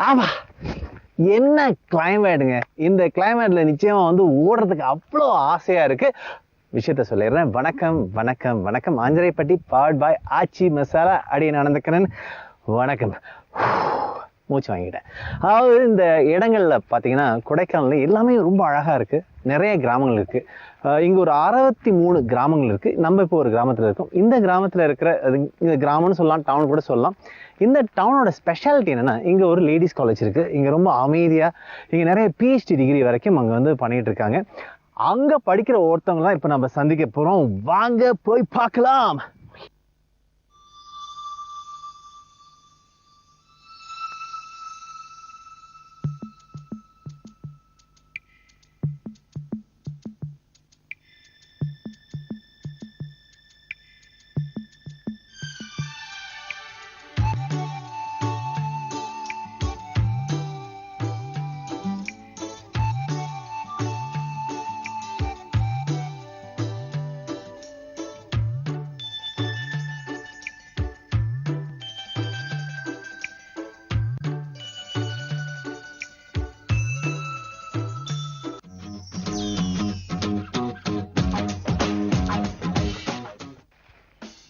ஆமா, என்ன கிளைமேட்டுங்க. இந்த கிளைமேட்ல நிச்சயமா வந்து ஓடுறதுக்கு அவ்வளோ ஆசையா இருக்கு. விஷயத்த சொல்லிடுறேன். வணக்கம் வணக்கம் வணக்கம். ஆஞ்சநேயப்பட்டி பவர்ட் பை ஆச்சி மசாலா அடி நடந்துக்கிறேன். வணக்கம். மூச்சு வாங்கிட்டேன். அதாவது இந்த இடங்கள்ல பார்த்தீங்கன்னா கொடைக்கானல்ல எல்லாமே ரொம்ப அழகா இருக்கு. நிறைய கிராமங்கள் இருக்கு. இங்க ஒரு 63 கிராமங்கள் இருக்கு. நம்ம இப்போ ஒரு கிராமத்துல இருக்கோம். இந்த கிராமத்துல இருக்கிற இந்த கிராமம்னு சொல்லலாம், டவுன் கூட சொல்லலாம். இந்த டவுனோட ஸ்பெஷாலிட்டி என்னன்னா, இங்க ஒரு லேடிஸ் காலேஜ் இருக்கு. இங்க ரொம்ப அமைதியா இங்க நிறைய PhD டிகிரி வரைக்கும் அங்க வந்து பண்ணிட்டு இருக்காங்க. அங்க படிக்கிற ஒருத்தவங்கலாம் இப்ப நம்ம சந்திக்க போறோம். வாங்க போய் பார்க்கலாம்.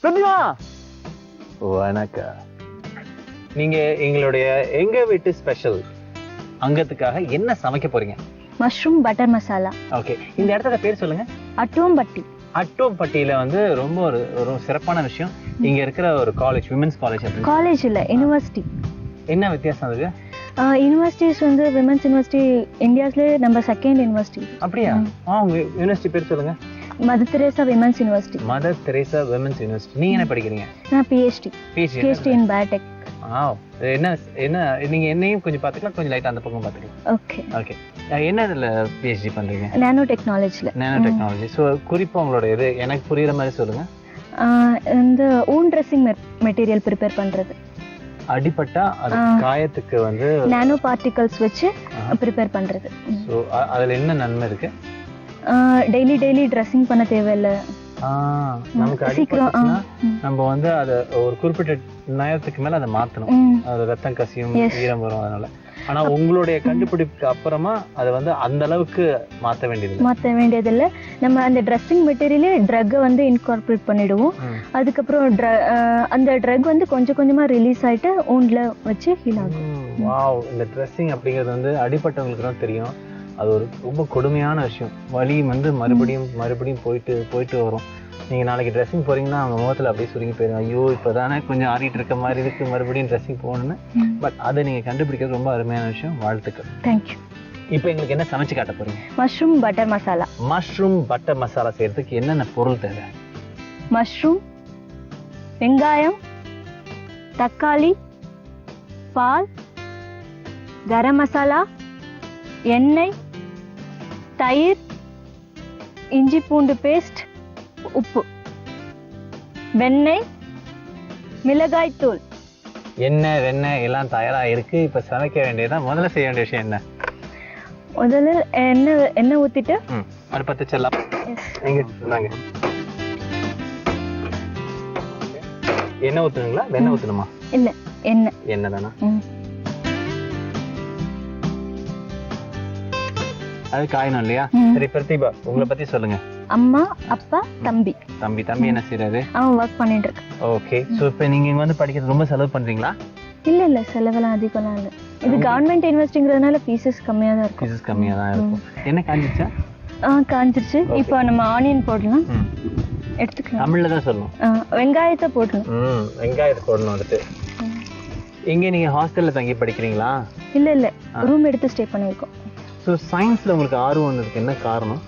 பிரதிமா, வணக்கம். நீங்க எங்களுடைய எங்க வீட்டு ஸ்பெஷல் அங்கத்துக்காக என்ன சமைக்க போறீங்க? Mushroom butter masala. ஓகே, இந்த இடத்துல பேர் சொல்லுங்க. அட்டோம்பட்டி. அட்டோம்பட்டியில வந்து ரொம்ப ஒரு சிறப்பான விஷயம். இங்க இருக்கிற ஒரு காலேஜ், விமென்ஸ் காலேஜ். காலேஜ் இல்ல, யுனிவர்சிட்டி. என்ன வித்தியாசம் அதுக்கு? யூனிவர்சிட்டிஸ் வந்து விமென்ஸ் யூனிவர்சிட்டி இந்தியாஸ்லேயே நம்ம செகண்ட் யூனிவர்சிட்டி. அப்படியா? உங்க யூனிவர்சிட்டி பேர் சொல்லுங்க. Mother Teresa women's university. Mother Teresa women's university. நீங்க என்ன படிக்கிறீங்க? நான் PhD இன் பயோடெக். என்ன நீங்க என்னையும் கொஞ்சம் பாத்துக்கலாம், கொஞ்சம் லைட்டா அந்த பக்கம் பாத்துக்கலாம். Okay okay. என்ன இதுல PhD பண்றீங்க? நானோ டெக்னாலஜில. Nano technology. சோ குறிப்பா உங்களோட இது எனக்கு புரியுற மாதிரி சொல்லுங்க. இந்த ஊன் ட்ரெஸ்ஸிங் மெட்டீரியல் ப்ரிப்பேர் பண்றது. அடிபட்டா அது காயத்துக்கு வந்து நானோ பார்ட்டிகல்ஸ் வச்சு ப்ரிப்பேர் பண்றது. சோ அதுல என்ன நன்மை இருக்கு? டெய்லி ட்ரெஸ்ஸிங் பண்ண தேவையில்ல. நமக்கு அடிபட்டுச்சுன்னா நம்ம வந்து அதை ஒரு குறிப்பிட்ட நேரத்துக்கு மேல அதை மாத்தணும். அது ரத்தம் கசியும், ஈரம் வரும். அதனால ஆனா உங்களுடைய கண்டுபிடிப்புக்கு அப்புறமா அதை வந்து அந்த அளவுக்கு மாத்த வேண்டியதில்லை. நம்ம அந்த ட்ரெஸ்ஸிங் மெட்டீரியலே ட்ரக்கை வந்து இன்கார்பரேட் பண்ணிடுவோம். அதுக்கப்புறம் அந்த ட்ரக் வந்து கொஞ்சம் கொஞ்சமா ரிலீஸ் ஆயிட்டு ஊன்ல வச்சு ஹீல் ஆகும். வாவ், இந்த ட்ரெஸ்ஸிங் அப்படிங்கிறது வந்து அடிபட்டவங்களுக்கு தான் தெரியும். அது ஒரு ரொம்ப கொடுமையான விஷயம். வலி வந்து மறுபடியும் போயிட்டு வரும். நீங்க நாளைக்கு ட்ரெஸ்ஸிங் போறீங்கன்னா அவங்க முகத்துல அப்படியே சுருங்கி போயிடும். ஐயோ இப்பதானே கொஞ்சம் ஆறிட்டு இருக்க மாதிரி இருக்கு, மறுபடியும் ட்ரெஸ்ஸிங் போகணும்னு. பட் அதை நீங்க கண்டுபிடிக்கிறது ரொம்ப அருமையான விஷயம். வாழ்த்துக்கள். தேங்க்யூ. இப்போ எங்களுக்கு என்ன சமைச்சு காட்ட போறீங்க? Mushroom butter masala. Mushroom butter masala செய்யறதுக்கு என்னென்ன பொருள் தேவை? மஷ்ரூம், வெங்காயம், தக்காளி, பால், கரம் மசாலா, எண்ணெய், தயிர், இஞ்சி பூண்டு பேஸ்ட், உப்பு, வெண்ணெய், மிளகாய் தூள். வெண்ணெய் எல்லாம் தயாரா இருக்கு. இப்ப சமைக்க வேண்டியதான். முதல்ல செய்ய வேண்டிய விஷயம் என்ன? முதல்ல எண்ணெய் ஊத்திட்டு அடுப்பத்தை செல்லாம். எங்க சொன்னாங்க எண்ணெய் ஊத்துனுங்களா? வெண்ணெய் ஊத்தணுமா? இல்ல, எண்ணெய் தானா? அது காயணும் இல்லையா? சரி பிரதிபா, உங்களை பத்தி சொல்லுங்க. அம்மா, அப்பா, தம்பி. தம்பி என்ன செய்யறாரு? அவன் ஒர்க் பண்ணிட்டு இருக்கு. ஓகே. சோ இப்போ நீங்க இங்க வந்து படிக்கிறது ரொம்ப செலவு பண்றீங்களா? இல்ல செலவெல்லாம் அதிகம்லாம் இல்ல. இது கவர்மெண்ட் யூனிவர்சிட்டிங்கிறதுனால ஃபீஸஸ் கம்மியா தான் இருக்கும். என்ன காஞ்சிச்சா? காஞ்சிருச்சு. இப்போ நம்ம ஆனியன் போடலாம். எடுத்துக்கலாம். தமிழ்ல தான் சொல்லணும். வெங்காயத்தை போடணும். வெங்காயத்தை போடணும். அடுத்து இங்க நீங்க ஹாஸ்டல்ல தங்கி படிக்கிறீங்களா? இல்ல ரூம் எடுத்து ஸ்டே பண்ணிருக்கோம். ஸோ சயின்ஸில் உங்களுக்கு ஆர்வம் வந்ததுக்கு என்ன காரணம்?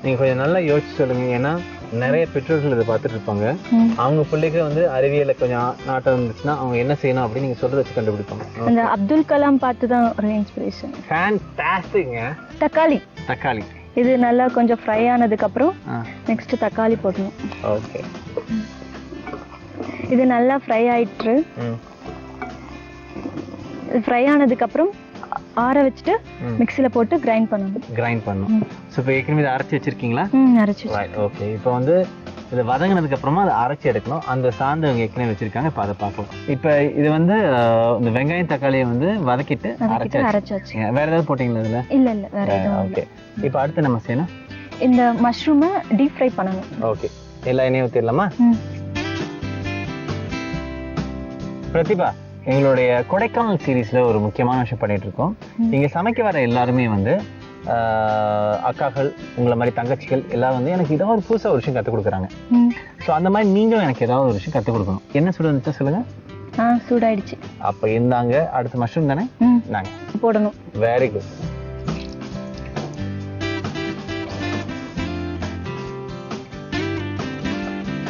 நீங்கள் கொஞ்சம் நல்லா யோசிச்சு சொல்லுங்க. ஏன்னா நிறைய பெற்றோர்கள் இதை பார்த்துட்டு இருப்பாங்க. அவங்க பிள்ளைக்கு வந்து அறிவியலை கொஞ்சம் நாட்டம் இருந்துச்சுன்னா அவங்க என்ன செய்யணும் அப்படின்னு நீங்கள் சொல்றத வச்சு கண்டுபிடிப்பாங்க. அந்த அப்துல் கலாம் பார்த்து தான் ஒரு இன்ஸ்பிரேஷன். ஃபேன்டாஸ்டிக்ங்க. தக்காளி இது நல்லா கொஞ்சம் ஃப்ரை ஆனதுக்கு அப்புறம் நெக்ஸ்ட் தக்காளி போடணும். ஓகே. இது நல்லா ஃப்ரை ஆயிட்டு ஃப்ரை ஆனதுக்கு அப்புறம் ஆற வச்சுட்டு மிக்ஸில போட்டு கிரைண்ட் பண்ணணும். சோ இப்போ ஏற்கனவே இதை அரைச்சி வச்சிருக்கீங்களா? அரைச்சி. ஓகே. இப்போ வந்து இதை வதங்கினதுக்கு அப்புறமா அதை அரைச்சி எடுக்கணும். அந்த சாந்து அவங்க ஏற்கனவே வச்சிருக்காங்க. இப்போ அதை பார்க்கலாம். இப்போ இது வந்து இந்த வெங்காயம் தக்காளியை வந்து வதக்கிட்டு அரைச்சாச்சு. வேற ஏதாவது போட்டீங்களா இதுல? இல்ல இல்ல வேற எதுவும். ஓகே, இப்போ அடுத்து நம்ம செய்யணும், இந்த மஷ்ரூமை டீப் ஃப்ரை பண்ணணும். ஓகே, எல்லா எண்ணெயும் ஊற்றிடலாமா? பிரதிபா, எங்களுடைய கொடைக்கானல் சீரீஸ்ல ஒரு முக்கியமான விஷயம் பண்ணிட்டு இருக்கோம். இங்க சமைக்க வர எல்லாருமே வந்து அக்காக்கள், உங்களை மாதிரி தங்கச்சிகள் எல்லாம் வந்து எனக்கு ஏதாவது புதுசா ஒரு விஷயம் கற்றுக் கொடுக்குறாங்க. ஸோ அந்த மாதிரி நீங்களும் எனக்கு ஏதாவது ஒரு விஷயம் கற்றுக் கொடுக்கணும். என்ன சுட வந்துச்சா சொல்லுங்க. சூடாயிடுச்சு. அப்ப இருந்தாங்க அடுத்த மஷ்ரூம் தானே நாங்க போடணும். Very good.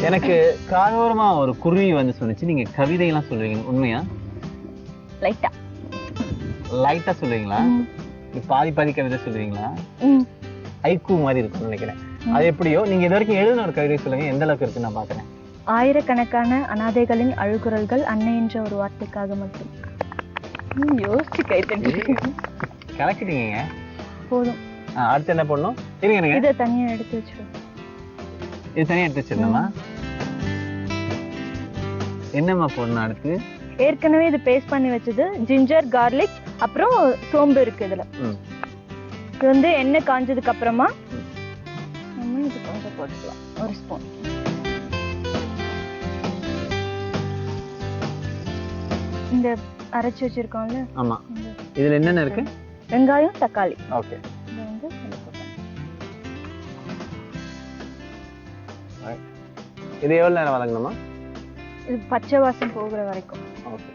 எனக்கு காரோரமா ஒரு குருவி வந்து சொன்னிச்சு, நீங்க கவிதை எல்லாம் சொல்லுவீங்க, உண்மையா? லைட்டா சொல்லுவீங்களா? பாதி பாதி கவிதை சொல்லுவீங்களா? ஐக்கூ மாதிரி இருக்கும்னு நினைக்கிறேன். அது எப்படியோ நீங்க இது வரைக்கும் எழுதின ஒரு கவிதை சொல்லுங்க, எந்த அளவுக்கு இருக்குன்னு நான் பாக்குறேன். ஆயிரக்கணக்கான அனாதைகளின் அழுகுரல்கள் அன்னை என்ற ஒரு வார்த்தைக்காக மட்டும். யோசிச்சு கை தட்டி கலக்கிட்டீங்க. போதும். அடுத்து என்ன பண்ணணும்? இருங்க, இதை தனியா எடுத்து வச்சிடும். இது தனியா எடுத்து வச்சிடணுமா? என்னம்மா போடணும் அடுத்து? ஏற்கனவே இது பேஸ்ட் பண்ணி வச்சது ஜிஞ்சர், கார்லிக், அப்புறம் சோம்பு இருக்கு இதுல. இது வந்து எண்ணெய் காஞ்சதுக்கு அப்புறமா நம்ம இது கொஞ்சம் போட்டுக்கலாம், ஒரு ஸ்பூன். இந்த அரைச்சு வச்சிருக்கோம்ல. ஆமா. இதுல என்னென்ன இருக்கு? வெங்காயம், தக்காளி. ஓகே. இது வந்து இது எவ்வளவு நேரம் வதங்கணுமா? இது பச்சை வாசம் போகிற வரைக்கும். ஓகே.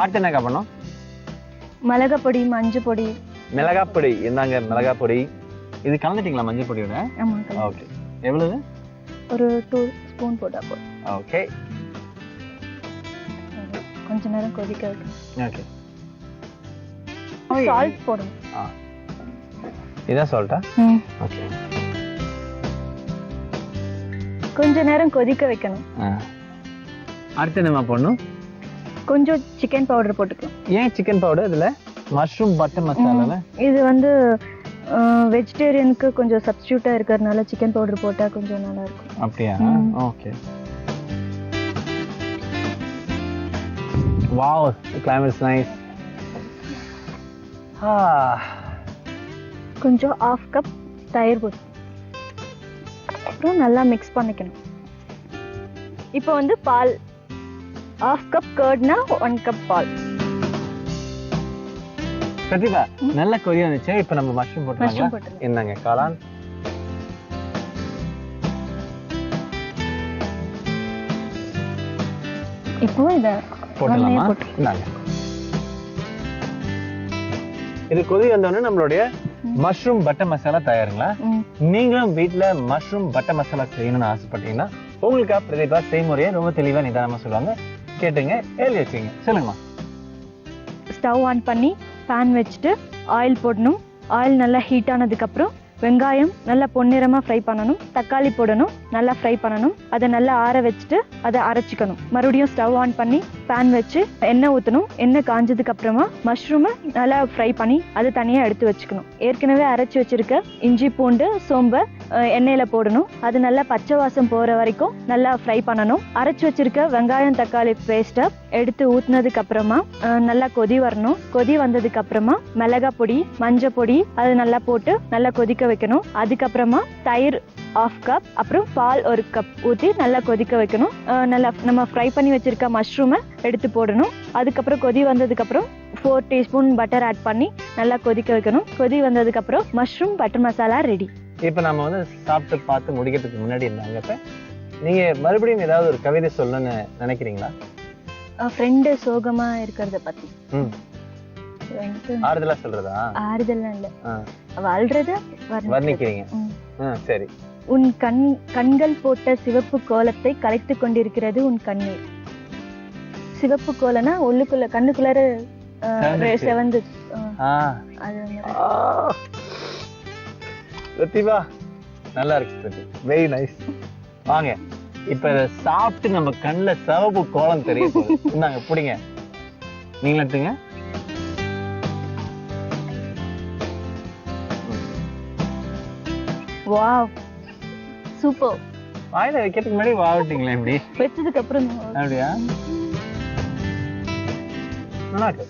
அடுத்து என்ன பண்ணணும்? மிளகாய் பொடி, மஞ்சள் பொடி. மிளகாய் பொடி இந்தாங்க, மிளகாய் பொடி. இது கலந்துட்டீங்களா மஞ்சள் பொடியோட? ஆமா. ஓகே. எவ்வளவு? ஒரு 2 ஸ்பூன் போட்டா போதும். ஓகே. கொஞ்ச நேரம் கொதிக்க வைக்கணும். ஓகே. சால்ட் போடணும். இதான் சால்ட்டா? ஓகே. கொஞ்ச நேரம் கொதிக்க வைக்கணும். அடுத்து என்ன போடணும்? கொஞ்சம் சிக்கன் பவுடர் போட்டுக்கலாம். ஏன் சிக்கன் பவுடர் இதுல? மஷ்ரூம் பட்டர் மசாலால இது வந்து வெஜிடேரியனுக்கு கொஞ்சம் சப்ஸ்டிட்யூட்டா இருக்கிறதுனால சிக்கன் பவுடர் போட்டா கொஞ்சம் நல்லா இருக்கும். அப்படியா? Okay. Wow, the climate is nice. கொஞ்சம் 1/2 கப் தயிர் போட்டு அப்புறம் நல்லா மிக்ஸ் பண்ணிக்கணும். இப்போ வந்து பால் 1/2 கப் கர்ட்னா 1 கப் பால். பிரதிபா, நல்ல கொதி வந்துச்சு. இப்போ நம்ம மஷ்ரூம் போட்டுறலாம். என்னங்க காளான்? இப்போ இத போடலாமா? இந்தாங்க. இது கொதி வந்தோடனே நம்மளுடைய மஷ்ரூம் பட்டர் மசாலா தயாருங்களா? நீங்களும் வீட்டுல மஷ்ரூம் பட்டர் மசாலா செய்யணும்னு ஆசைப்பட்டீங்கன்னா உங்களுக்கா பிரதீபா செய்முறையை ரொம்ப தெளிவா நிதானமா சொல்லுவாங்க. கேட்டுங்க, எழுதி வச்சுங்க. சொல்லுங்கம்மா. ஸ்டவ் ஆன் பண்ணி பேன் வச்சுட்டு ஆயில் போடணும். ஆயில் நல்லா ஹீட் ஆனதுக்கு அப்புறம் வெங்காயம் நல்லா பொன்னிறமா ஃப்ரை பண்ணணும். தக்காளி போடணும், நல்லா ஃப்ரை பண்ணணும். அதை நல்லா ஆற வச்சுட்டு அதை அரைச்சிக்கணும். மறுபடியும் ஸ்டவ் ஆன் பண்ணி பேன் வச்சு எண்ணெய் ஊற்றணும். எண்ணெய் காஞ்சதுக்கு அப்புறமா மஷ்ரூமை நல்லா ஃப்ரை பண்ணி அதை தனியாக எடுத்து வச்சுக்கணும். ஏற்கனவே அரைச்சி வச்சிருக்க இஞ்சி, பூண்டு, சோம்பை எண்ணெயில போடணும். அது நல்லா பச்சை வாசம் போற வரைக்கும் நல்லா ஃப்ரை பண்ணணும். அரைச்சி வச்சிருக்க வெங்காயம், தக்காளி பேஸ்ட்டை எடுத்து ஊத்துனதுக்கு அப்புறமா நல்லா கொதி வரணும். கொதி வந்ததுக்கு அப்புறமா மிளகாய் பொடி, மஞ்சள் பொடி அது நல்லா போட்டு நல்லா கொதிக்க வைக்கணும். அதுக்கப்புறமா தயிர் 1/2 கப், அப்புறம் பால் 1 கப் ஊற்றி நல்லா கொதிக்க வைக்கணும். நல்லா நம்ம ஃப்ரை பண்ணி வச்சிருக்க மஷ்ரூமை எடுத்து போடணும். அதுக்கப்புறம் கொதி வந்ததுக்கு அப்புறம் 4 டீஸ்பூன் பட்டர் ஆட் பண்ணி நல்லா கொதிக்க வைக்கணும். கொதி வந்ததுக்கு அப்புறம் மஷ்ரூம் பட்டர் மசாலா ரெடி. இப்போ நம்ம வந்து சாப்பிட்டு பார்த்து முடிக்கிறதுக்கு முன்னாடி இருந்தாங்க, நீங்க மறுபடியும் ஏதாவது ஒரு கவிதை சொல்லணும்னு நினைக்கிறீங்களா? ஃப்ரெண்டு சோகமா இருக்கிறத பத்தி ஆறுதலா சொல்றதா? ஆறுதல்லாம் இல்ல, வாழ்றத வர்ணிக்கிறீங்க. சரி. உன் கண்கள் போட்ட சிவப்பு கோலத்தை கலைத்து கொண்டிருக்கிறது உன் கண்ணீர். சிவப்பு கோலனா உள்ளுக்குள்ள கண்ணுக்குள்ளார செவந்து. பிரதிபா நல்லா இருக்கு பிரதி, வெரி நைஸ். வாங்க இப்ப சாப்பிட்டு நம்ம கண்ணுல சிவப்பு கோலம் தெரிய போகுது. இந்தாங்க பிடிங்க, நீங்களும் எடுத்துங்க. Wow super. வாயில வைக்கிறதுக்கு முன்னாடி வாவிட்டீங்களா இப்படி? வச்சதுக்கு அப்புறம் அப்படியா? நல்லா இருக்கு.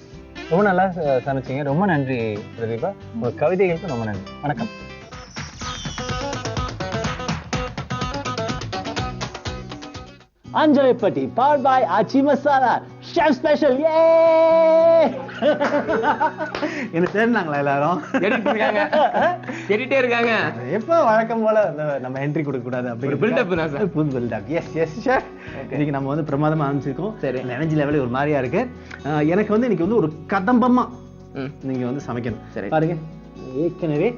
ரொம்ப நல்லா சமைச்சீங்க. ரொம்ப நன்றி பிரதீபா. உங்க கவிதைகளுக்கு ரொம்ப நன்றி. வணக்கம். Anjaraipetti powered by Aachi Masala chef special. ஏ என்ன தேடினாங்களா எல்லாரும்? கேட்டுட்டே இருக்காங்க. எப்போ வழக்கம் போல நம்ம என்ட்ரி கொடுக்க கூடாது அப்படி பில்டப் தான் சார். புது பில்டப். S S chef. இன்னைக்கு நம்ம வந்து பிரமாதமா ஆரம்பிச்சிருக்கோம். சரி, எனர்ஜி லெவலே ஒரு மாதிரியா இருக்கு. எனக்கு வந்து இன்னைக்கு வந்து ஒரு கதம்பமா நீங்க வந்து சமைக்கணும். சரி பாருங்க, ஏற்கனவே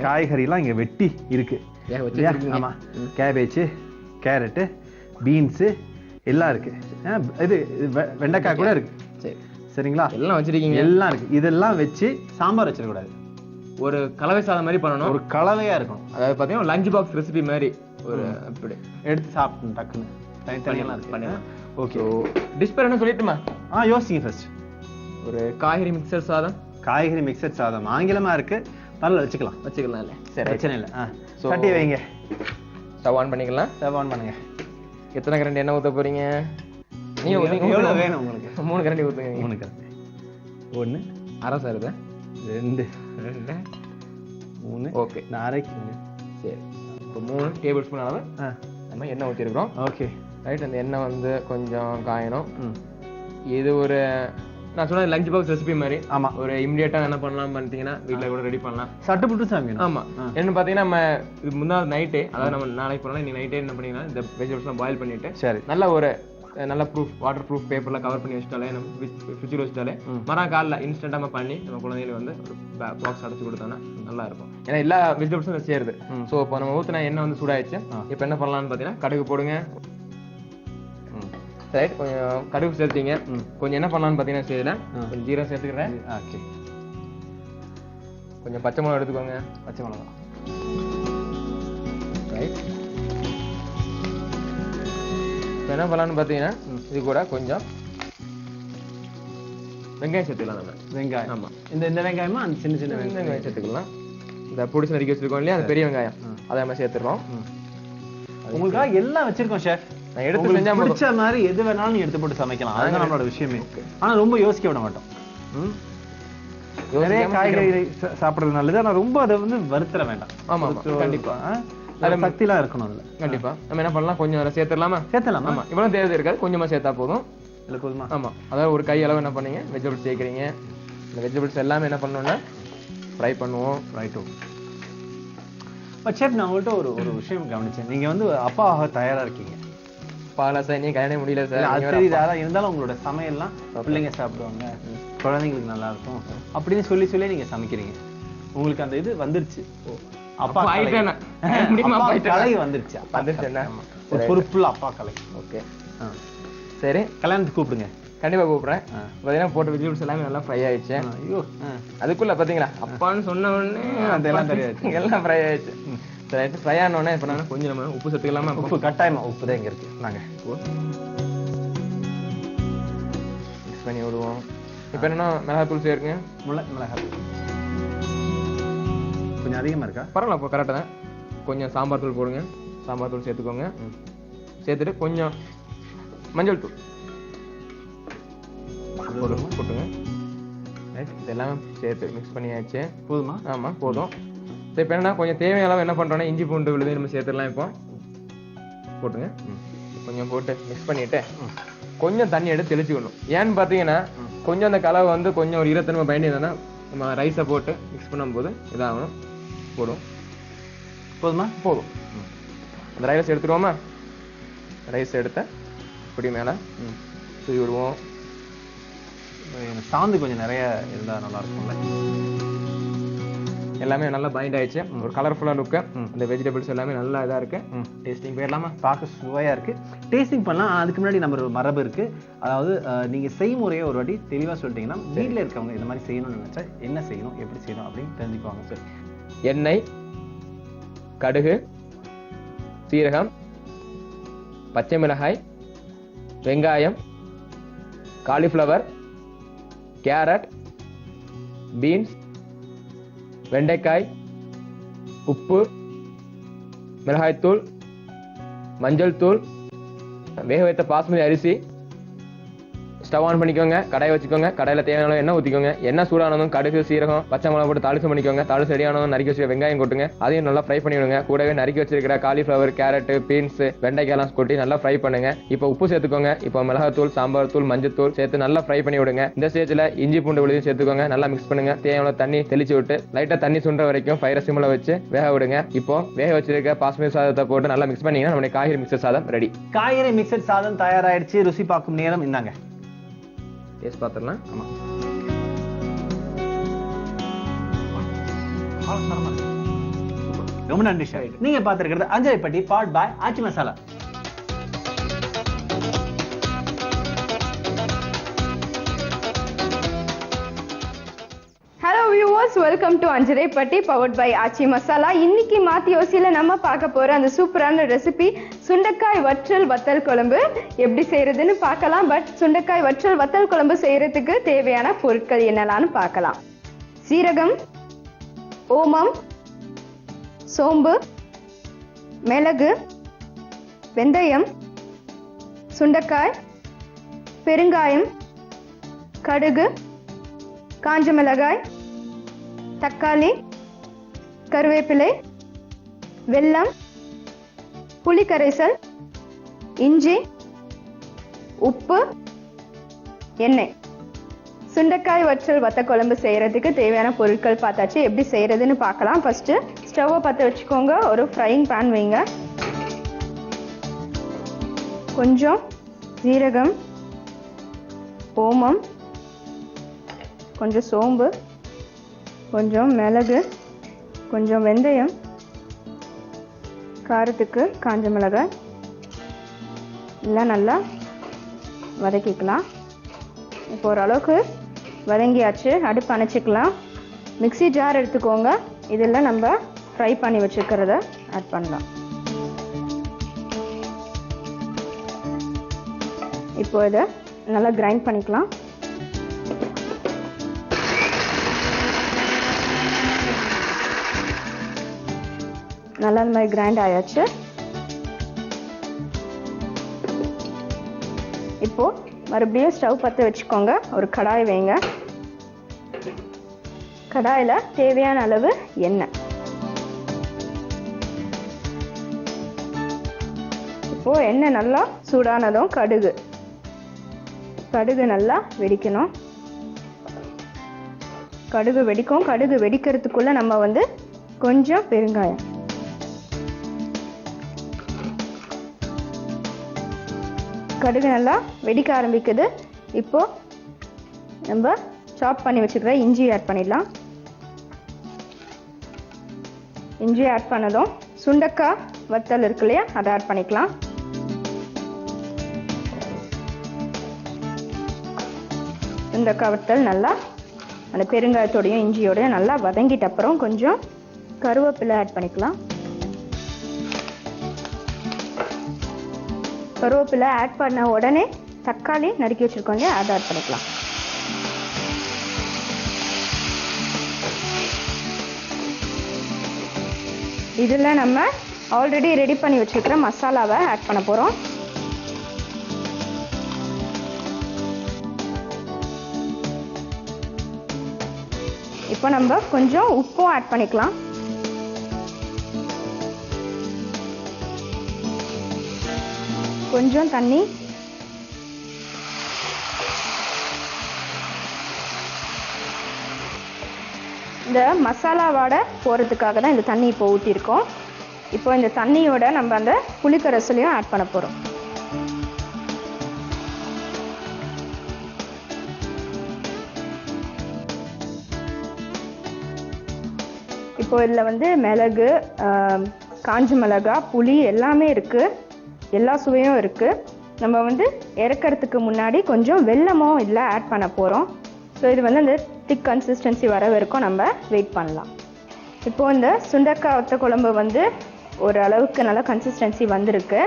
காய்கறி எல்லாம் இங்க வெட்டி இருக்கு. ஆமா, கேபேஜ், கேரட்டு, பீன்ஸ் எல்லாம் இருக்கு. இது வெண்டைக்காய் கூட இருக்கு. சரி சரிங்களா? எல்லாம் வச்சிருக்கீங்க. எல்லாம் இருக்கு. இதெல்லாம் வச்சு சாம்பார் வச்சிடக்கூடாது. ஒரு கலவை சாதம் மாதிரி பண்ணணும். ஒரு கலவையா இருக்கணும். அதாவது பாத்தீங்கன்னா லஞ்ச் பாக்ஸ் ரெசிபி மாதிரி ஒரு அப்படி எடுத்து சாப்பிடணும் டக்குன்னு. தனித்தனியெல்லாம் இருக்கு. ஓகே, டிஷ் பேர் என்ன சொல்லிட்டுமா? யோசிங்க ஃபர்ஸ்ட். ஒரு காய்கறி மிக்சர் சாதம். காய்கறி மிக்சர் சாதம் ஆங்கிலமா இருக்கு, பரவாயில்ல வச்சுக்கலாம் இல்ல? சரி, பிரச்சனை இல்லை. சட்டி வைங்க. ஸ்டவ் ஆன் பண்ணிக்கலாம். ஸ்டவ் ஆன் பண்ணுங்க. எத்தனை கரண்டி எண்ணெய் ஊத்த போறீங்க? நீங்க எவ்வளவு வேணும் உங்களுக்கு? 3 கரண்டி ஊத்துங்க. 3 கரண்டி. 1 அரை சார். 2 3. ஓகே, நான் அரைக்குங்க. சரி, இப்போ 3 டேபிள் ஸ்பூன் அளவு நம்ம எண்ணெய் ஊற்றிருக்கிறோம். Okay right. அந்த எண்ணெய் வந்து கொஞ்சம் காயணும். இது ஒரு நான் சொன்ன லஞ்ச் பாக்ஸ் ரெசிபி மாதிரி. ஆமா, ஒரு இமிடியேட்டா என்ன பண்ணலாம் பண்ணிட்டீங்கன்னா வீட்டில் கூட ரெடி பண்ணலாம். சட்டு புட்டு சமைக்கணும். ஆமா, என்ன பார்த்தீங்கன்னா நம்ம இது முன்னாள் நைட்டே, அதாவது நம்ம நாளைக்கு போனால் இன்னைக்கு நைட்டே என்ன பண்ணீங்கன்னா இந்த வெஜிடபிள்ஸ்லாம் பாயில் பண்ணிட்டு சரி நல்ல ப்ரூஃப் வாட்டர் ப்ரூஃப் பேப்பர்ல கவர் பண்ணி வச்சுட்டாலே, நம்ம ஃப்ரிட்ஜில் வச்சுட்டாலே மறுநாள் காலைல இன்ஸ்டன்டா நம்ம பண்ணி நம்ம குழந்தைகளுக்கு வந்து ஒரு பாக்ஸ் அடைச்சு கொடுத்தோம்னா நல்லா இருக்கும். ஏன்னா எல்லா வெஜிடபிள்ஸும் சேருது. ஸோ இப்போ நம்ம ஊற்றின எண்ணெய் வந்து சூடாயிடுச்சு. இப்போ என்ன பண்ணலாம்னு பார்த்தீங்கன்னா கடுகு போடுங்க. ரைட், கொஞ்சம் கடுகு சேர்த்தீங்க. கொஞ்சம் என்ன பண்ணலாம்னு பார்த்தீங்கன்னா செய்யலாம், கொஞ்சம் ஜீரகம் சேர்த்துக்கிறேன். ஓகே, கொஞ்சம் பச்சை மிளகா எடுத்துக்கோங்க. பச்சை மிளகா. ரைட், இப்போ என்ன பண்ணலாம்னு பார்த்தீங்கன்னா இது கூட கொஞ்சம் வெங்காயம் சேர்த்துக்கலாம். நம்ம வெங்காயம். ஆமா, இந்த வெங்காயமா அந்த சின்ன சின்ன வெங்காயம் சேர்த்துக்கலாம். இந்த பொடிச்சு நறுக்கி வச்சிருக்கோம் இல்லையா, அந்த பெரிய வெங்காயம் அதை நம்ம சேர்த்துறோம். உங்களுக்காக எல்லாம் வச்சிருக்கோம் ஷெஃப். நான் எடுத்து செஞ்சா பிடிச்ச மாதிரி எது வேணாலும் நீ எடுத்து போட்டு சமைக்கலாம். அதுதான் நம்மளோட விஷயமே. ஆனா ரொம்ப யோசிக்க விட மாட்டோம். நிறைய காய்கறி சாப்பிடுறது நல்லது, ஆனா ரொம்ப அதை வந்து வருத்தர வேண்டாம். ஆமா, கண்டிப்பா சக்திலாம் இருக்கணும் அதுல. கண்டிப்பா நம்ம என்ன பண்ணலாம், கொஞ்சம் அதை சேர்த்துடலாமா? சேர்த்தலாம். ஆமா, இவ்வளவு தேவை இருக்காது, கொஞ்சமா சேர்த்தா போதும். இல்ல போதுமா? ஆமா, அதாவது ஒரு கை அளவு என்ன பண்ணீங்க வெஜிடபிள்ஸ் சேர்க்குறீங்க. இந்த வெஜிடபிள்ஸ் எல்லாமே என்ன பண்ணணும்னா ஃப்ரை பண்ணுவோம். ரைட்டோ. ஷெஃப், நான் உங்கள்கிட்ட ஒரு விஷயம் கவனிச்சேன். நீங்க வந்து அப்பாவாக தயாரா இருக்கீங்க. பாலா சார், நீ கல்யாணம் முடியல சார். அது தெரியுதா? இருந்தாலும் உங்களோட சமையல்லாம் பிள்ளைங்க சாப்பிடுவாங்க, குழந்தைங்களுக்கு நல்லா இருக்கும் அப்படின்னு சொல்லி நீங்க சமைக்கிறீங்க. உங்களுக்கு அந்த இது வந்துருச்சு. அப்பா கலை வந்துருச்சு. ஒரு பொறுப்புள்ள அப்பா கலை. ஓகே, சரி, கல்யாணத்துக்கு கூப்பிடுங்க. கண்டிப்பா கூப்பிடுறேன். பாத்தீங்கன்னா போட்ட வெஜிடபிள்ஸ் எல்லாமே நல்லா ஃப்ரை ஆயிடுச்சு. ஐயோ, அதுக்குள்ள பாத்தீங்களா அப்பான்னு சொன்ன உடனே அதெல்லாம் தெரியாது, எல்லாம் ஃப்ரை ஆயிடுச்சு. சரி, ஃப்ரை ஆனோடனே இப்போ நான் கொஞ்சம் நம்ம உப்பு சேர்த்துக்கலாமா? உப்பு கட்டாயமா, உப்பு தான் இங்க இருக்கு. நாங்க மிக்ஸ் பண்ணி விடுவோம். இப்போ என்னன்னா மிளகாத்தூள் சேருங்க. மிளகாய் கொஞ்சம் அதிகமா இருக்கா? பரவாயில்ல, இப்போ கரெக்டாக தான். கொஞ்சம் சாம்பார் தூள் போடுங்க. சாம்பார் தூள் சேர்த்துக்கோங்க. சேர்த்துட்டு கொஞ்சம் மஞ்சள் தூள் போட்டுங்க. இது எல்லாமே சேர்த்து மிக்ஸ் பண்ணியாச்சு. போதுமா? ஆமாம், போதும். சரி, இப்போ என்னன்னா கொஞ்சம் தேவையான அளவு என்ன பண்ணுறோன்னா இஞ்சி பூண்டு விழுது நம்ம சேர்த்துடலாம். இப்போ போட்டுங்க. கொஞ்சம் போட்டு மிக்ஸ் பண்ணிவிட்டு கொஞ்சம் தண்ணி எடுத்து தெளிச்சுக்கணும். ஏன்னு பார்த்தீங்கன்னா கொஞ்சம் அந்த கலவை வந்து கொஞ்சம் ஒரு ஈரத்தன்மை பயணிதான் நம்ம ரைஸை போட்டு மிக்ஸ் பண்ணும்போது இதாகணும். போடும். போதுமா? போதும். அந்த ரைஸ் எடுத்துருவோமா? ரைஸ் எடுத்த இப்படி மேலே தூவி விடுவோம். சாந்து கொஞ்சம் நிறைய இருந்தால் நல்லா இருக்கும்ல. எல்லாமே நல்லா பைண்ட் ஆயிடுச்சு. ஒரு கலர்ஃபுல்லாக லுக்கு. இந்த வெஜிடபிள்ஸ் எல்லாமே நல்லா இதாக இருக்கு. டேஸ்டிங் போயிடலாமா? பார்க்க சுவையாக இருக்கு. டேஸ்டிங் பண்ணலாம். அதுக்கு முன்னாடி நம்ம ஒரு மரபு இருக்கு. அதாவது நீங்கள் செய்முறையை ஒரு வாட்டி தெளிவாக சொல்லிட்டீங்கன்னா வீட்டில் இருக்கவங்க இந்த மாதிரி செய்யணும்னு நினச்சா என்ன செய்யணும், எப்படி செய்யணும் அப்படின்னு தெரிஞ்சுக்குவாங்க. சார், எண்ணெய், கடுகு, சீரகம், பச்சை மிளகாய், வெங்காயம், காலிஃப்ளவர், கேரட், பீன்ஸ், வெண்டைக்காய், உப்பு, மிளகாய்த்தூள், மஞ்சள் தூள், வேக வைத்த பாஸ்மதி அரிசி. ஸ்டவ் ஆன் பண்ணிக்கோங்க, கடாயை வச்சுக்கோங்க. கடாயில் தேவையான எண்ணெய் ஊற்றிக்கோங்க. எண்ணெய் சூடானதும் கடுகு, சீரகம், பச்சை மிளகா போட்டு தாளிச்சு பண்ணிக்கோங்க. தாளிச்சு ரெடியானதும் நறுக்கி வச்சு வெங்காயம் கொட்டுங்க. அதையும் நல்லா ஃப்ரை பண்ணி விடுங்க. கூடவே நறுக்கி வச்சிருக்கிற காலிஃப்ளவர், கேரட், பீன்ஸ், வெண்டைக்காயெல்லாம் கொட்டி நல்லா ஃப்ரை பண்ணுங்க. இப்போ உப்பு சேர்த்துக்கோங்க. இப்போ மிளகாத்தூள், சாம்பார் தூள், மஞ்சள் தூள் சேர்த்து நல்லா ஃப்ரை பண்ணி விடுங்க. இந்த ஸ்டேஜில் இஞ்சி பூண்டு விழுதையும் சேர்த்துக்கோங்க. நல்லா மிக்ஸ் பண்ணுங்க. தேவையான தண்ணி தெளிச்சு விட்டு லைட்டாக தண்ணி சுண்ட வரைக்கும் ஃபயரை சிம்மில் வச்சு வேக விடுங்க. இப்போ வேக வச்சிருக்க பாஸ்மதி சாதத்தை போட்டு நல்லா மிக்ஸ் பண்ணீங்கன்னா நம்மளுடைய காய்கறி மிக்சர் சாதம் ரெடி. காய்கறி மிக்சர் சாதம் தயாராயிடுச்சு. ருசி பார்க்கும் நேரம் இந்தாங்க. டேஸ்ட் பார்த்துடலாம். ஆமா, ரொம்ப நன்றி ஷாஹித். நீங்க பார்த்திருக்கிறது Anjaraipetti powered by Aachi Masala. Hello viewers, welcome to Anjaraipetti powered by Aachi Masala. இன்னைக்கு மாத்தி யோசியில நம்ம பார்க்க போற அந்த சூப்பரான ரெசிபி சுண்டைக்காய் வற்றல் வத்தல் குழம்பு எப்படி செய்யறதுன்னு பார்க்கலாம். பட் சுண்டைக்காய் வற்றல் வத்தல் குழம்பு செய்யறதுக்கு தேவையான பொருட்கள் என்னலான்னு பார்க்கலாம். சீரகம், ஓமம், சோம்பு, மிளகு, வெந்தயம், சுண்டைக்காய், பெருங்காயம், கடுகு, காஞ்ச மிளகாய், தக்காளி, கருவேப்பிலை, வெல்லம், புளி கரைசல், இஞ்சி, உப்பு, எண்ணெய். சுண்டைக்காய் வற்றல் வத்த குழம்பு செய்யறதுக்கு தேவையான பொருட்கள் பார்த்தாச்சு. எப்படி செய்யறதுன்னு பார்க்கலாம். ஃபர்ஸ்ட் ஸ்டவ்வை பற்ற வச்சுக்கோங்க. ஒரு ஃப்ரைங் பேன் வைங்க. கொஞ்சம் ஜீரகம், ஓமம், கொஞ்சம் சோம்பு, கொஞ்சம் மிளகு, கொஞ்சம் வெந்தயம், காரத்துக்கு காஞ்ச மிளகாய் எல்லாம் நல்லா வதக்கிக்கலாம். இப்போ ஓரளவுக்கு வதங்கியாச்சு. அடுப்பு அணைச்சிக்கலாம். மிக்ஸி ஜார் எடுத்துக்கோங்க. இதெல்லாம் நம்ம ஃப்ரை பண்ணி வச்சுக்கிறத ஆட் பண்ணலாம். இப்போ இதை நல்லா கிரைண்ட் பண்ணிக்கலாம். நல்லா இந்த மாதிரி கிரைண்ட் ஆயாச்சு. இப்போ மறுபடியும் ஸ்டவ் பற்ற வச்சுக்கோங்க. ஒரு கடாய் வைங்க. கடாயில் தேவையான அளவு எண்ணெய். இப்போ எண்ணெய் நல்லா சூடானதும் கடுகு நல்லா வெடிக்கணும். கடுகு வெடிக்கும். கடுகு வெடிக்கிறதுக்குள்ள நம்ம வந்து கொஞ்சம் பெருங்காயம், கடுகு நல்லா வெடிக்க ஆரம்பிக்குது. இப்போ நம்ம சாப் பண்ணி வச்சுக்கிற இஞ்சி ஆட் பண்ணிடலாம். இஞ்சி ஆட் பண்ணதும் சுண்டைக்காய் வத்தல் இருக்கு இல்லையா, அதை ஆட் பண்ணிக்கலாம். சுண்டைக்காய் வத்தல் நல்லா அந்த பெருங்காயத்தோடையும் இஞ்சியோடையும் நல்லா வதங்கிட்ட அப்புறம் கொஞ்சம் கருவேப்பிலை ஆட் பண்ணிக்கலாம். கருவேப்பிலை ஆட் பண்ண உடனே தக்காளி நறுக்கி வச்சிருக்கோங்க, அதை ஆட் பண்ணிக்கலாம். இதில் நம்ம ஆல்ரெடி ரெடி பண்ணி வச்சிருக்கிற மசாலாவை ஆட் பண்ண போகிறோம். இப்போ நம்ம கொஞ்சம் உப்பும் ஆட் பண்ணிக்கலாம். கொஞ்சம் தண்ணி, இந்த மசாலா வாடை போகிறதுக்காக தான் இந்த தண்ணி இப்போ ஊற்றிருக்கோம். இப்போ இந்த தண்ணியோட நம்ம அந்த புளிக்கரைசலையும் ஆட் பண்ண போகிறோம். இப்போ இதில் வந்து மிளகு, காஞ்ச மிளகாய், புளி எல்லாமே இருக்குது. எல்லா சுவையும் இருக்குது. நம்ம வந்து இறக்கிறதுக்கு முன்னாடி கொஞ்சம் வெல்லமும் இதில் ஆட் பண்ண போகிறோம். ஸோ இது வந்து அந்த திக் கன்சிஸ்டன்சி வர வரைக்கும் நம்ம வெயிட் பண்ணலாம். இப்போது இந்த சுண்டைக்காய் வத்த குழம்பு வந்து ஒரு அளவுக்கு நல்லா கன்சிஸ்டன்சி வந்திருக்கு.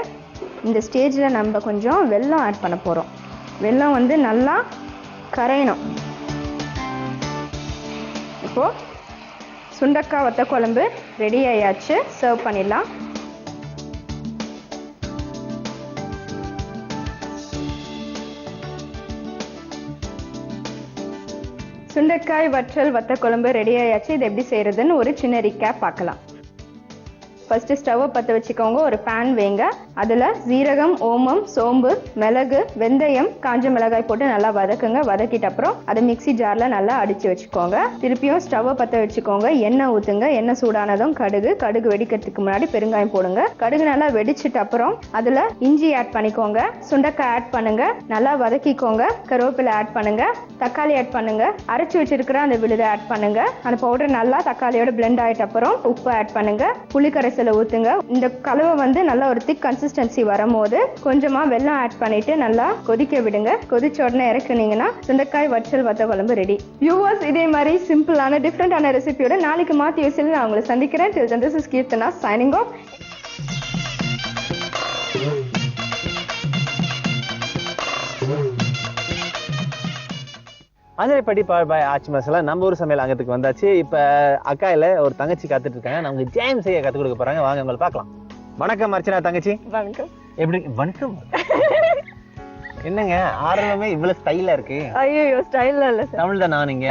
இந்த ஸ்டேஜில் நம்ம கொஞ்சம் வெல்லம் ஆட் பண்ண போகிறோம். வெல்லம் வந்து நல்லா கரையணும். இப்போது சுண்டைக்காய் வத்த குழம்பு ரெடி ஆயாச்சு. சர்வ் பண்ணிடலாம். சுண்டைக்காய் வற்றல் வத்த குழம்பு ரெடி ஆயாச்சு. இது எப்படி செய்யறதுன்னு ஒரு சின்ன ரீகேப் பார்க்கலாம். ஃபர்ஸ்ட் ஸ்டவ்வை பற்ற வச்சுக்கோங்க. ஒரு பேன் வைங்க. அதில் சீரகம், ஓமம், சோம்பு, மிளகு, வெந்தயம், காஞ்ச மிளகாய் போட்டு நல்லா வதக்குங்க. வதக்கிட்ட அப்புறம் அதை மிக்சி ஜாரில் நல்லா அடித்து வச்சுக்கோங்க. திருப்பியும் ஸ்டவ்வை பற்ற வச்சுக்கோங்க. எண்ணெய் ஊற்றுங்க. எண்ணெய் சூடானதும் கடுகு வெடிக்கிறதுக்கு முன்னாடி பெருங்காயம் போடுங்க. கடுகு நல்லா வெடிச்சிட்ட அப்புறம் அதில் இஞ்சி ஆட் பண்ணிக்கோங்க. சுண்டைக்காய் ஆட் பண்ணுங்க. நல்லா வதக்கிக்கோங்க. கருவேப்பிலை ஆட் பண்ணுங்க. தக்காளி ஆட் பண்ணுங்க. அரைச்சி வச்சிருக்கிற அந்த விழுதை ஆட் பண்ணுங்க. அந்த பவுடர் நல்லா தக்காளியோட பிளெண்ட் ஆகிட்ட அப்புறம் உப்பு ஆட் பண்ணுங்க. புளிக்கரைசல் ஊத்துங்க. இந்த கலவை வந்து நல்லா ஒரு திக் கன்சிஸ்டன்சி வரும்போது கொஞ்சமா வெல்லம் ஆட் பண்ணிட்டு நல்லா கொதிக்க விடுங்க. கொதிச்ச உடனே இறக்குனீங்கன்னா சுண்டைக்காய் வற்றல் வத்த குழம்பு ரெடி. வியூவர்ஸ், இதே மாதிரி சிம்பிளான டிஃப்ரெண்டான ரெசிபியோட நாளைக்கு மாத்தி யோசிச்சு நான் உங்களை சந்திக்கிறேன். Till then, this is Keerthana signing off. Anjaraipetti power by Aachi Masala நம்ம ஊர் சமையல் அங்கத்துக்கு வந்தாச்சு. இப்போ அக்கா இல்லை ஒரு தங்கச்சி காத்துட்டு இருக்காங்க. நமக்கு ஜாம் செய்ய கற்றுக் கொடுக்க போறாங்க. வாங்க உங்களை பார்க்கலாம். வணக்கம் அர்ச்சனா தங்கச்சி. வணக்கம். எப்படி வணக்கம்? என்னங்க ஆரம்பமே இவ்வளவு ஸ்டைலா இருக்கு? ஐயோ, ஸ்டைல்ல இல்ல சார். தமிழ் தான். நீங்க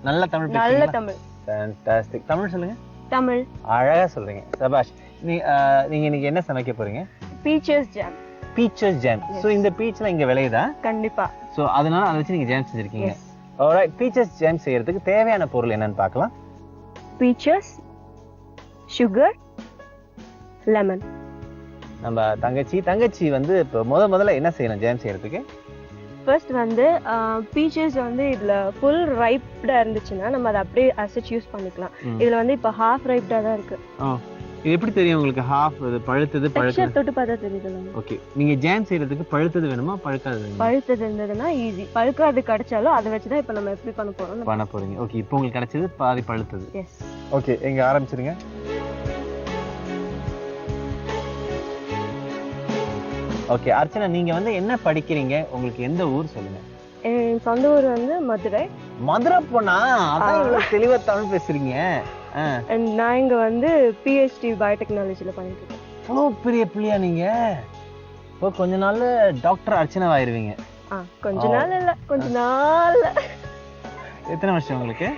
நல்ல தமிழ் பேசுறீங்க. நல்ல தமிழ். ஃபேண்டாஸ்டிக். தமிழ் சொல்லுங்க. தமிழ் அழகா சொல்றீங்க. சபாஷ். நீங்க இன்னைக்கு என்ன சமைக்க போறீங்க? Peaches jam. Peaches jam. So இந்த பீச்ல இங்க விளையுதா? கண்டிப்பா. சோ அதனால அதை வச்சு நீங்க ஜாம் செஞ்சிருக்கீங்க. ஆல்ரைட். பீச்சஸ் ஜாம் செய்யறதுக்கு தேவையான பொருள் என்னன்னு பார்க்கலாம். Peaches, sugar, lemon. நம்ம தங்கச்சி வந்து இப்போ முதல்ல என்ன செய்யணும் ஜாம் செய்யறதுக்கு? ஃபர்ஸ்ட் வந்து பீச்சஸ் வந்து இதுல ஃபுல் ரைப்டா இருந்துச்சுன்னா நம்ம அதை அப்படியே அசச் யூஸ் பண்ணிக்கலாம். இதுல வந்து இப்போ ஹாஃப் ரைப்டா தான் இருக்கு. இது எப்படி தெரியும் உங்களுக்கு ஹாஃப் பழுத்தது டெக்ஸ்சர் தொட்டு பார்த்தா தெரியுது. ஓகே. நீங்க ஜாம் செய்யறதுக்கு பழுத்தது வேணுமா பழுக்காதது வேணுமா? பழுத்தது இருந்ததுன்னா ஈஸி. பழுக்காது கிடைச்சாலும் அதை வச்சு தான் இப்போ நம்ம எப்படி பண்ண போறோம். ஓகே. இப்போ உங்களுக்கு கிடைச்சது பாதி பழுத்தது. எஸ். ஓகே, எங்க ஆரம்பிச்சிருங்க. ஓகே அர்ச்சனா, நீங்க வந்து என்ன படிக்கிறீங்க? உங்களுக்கு எந்த ஊர் சொல்லுங்க. என் சொந்த ஊர் வந்து மதுரை. மதுரை போனா அதான் இவ்வளவு தெளிவா தமிழ் பேசுறீங்க. நான் இங்க வந்து பிஹெச்டி பயோடெக்னாலஜில பண்ணிட்டு இருக்கேன். அவ்வளோ பெரிய பிள்ளையா நீங்க? இப்போ கொஞ்ச நாள்ல டாக்டர் அர்ச்சனா ஆயிருவீங்க. கொஞ்ச நாள் இல்ல, கொஞ்ச நாள். எத்தனை வருஷம் உங்களுக்கு?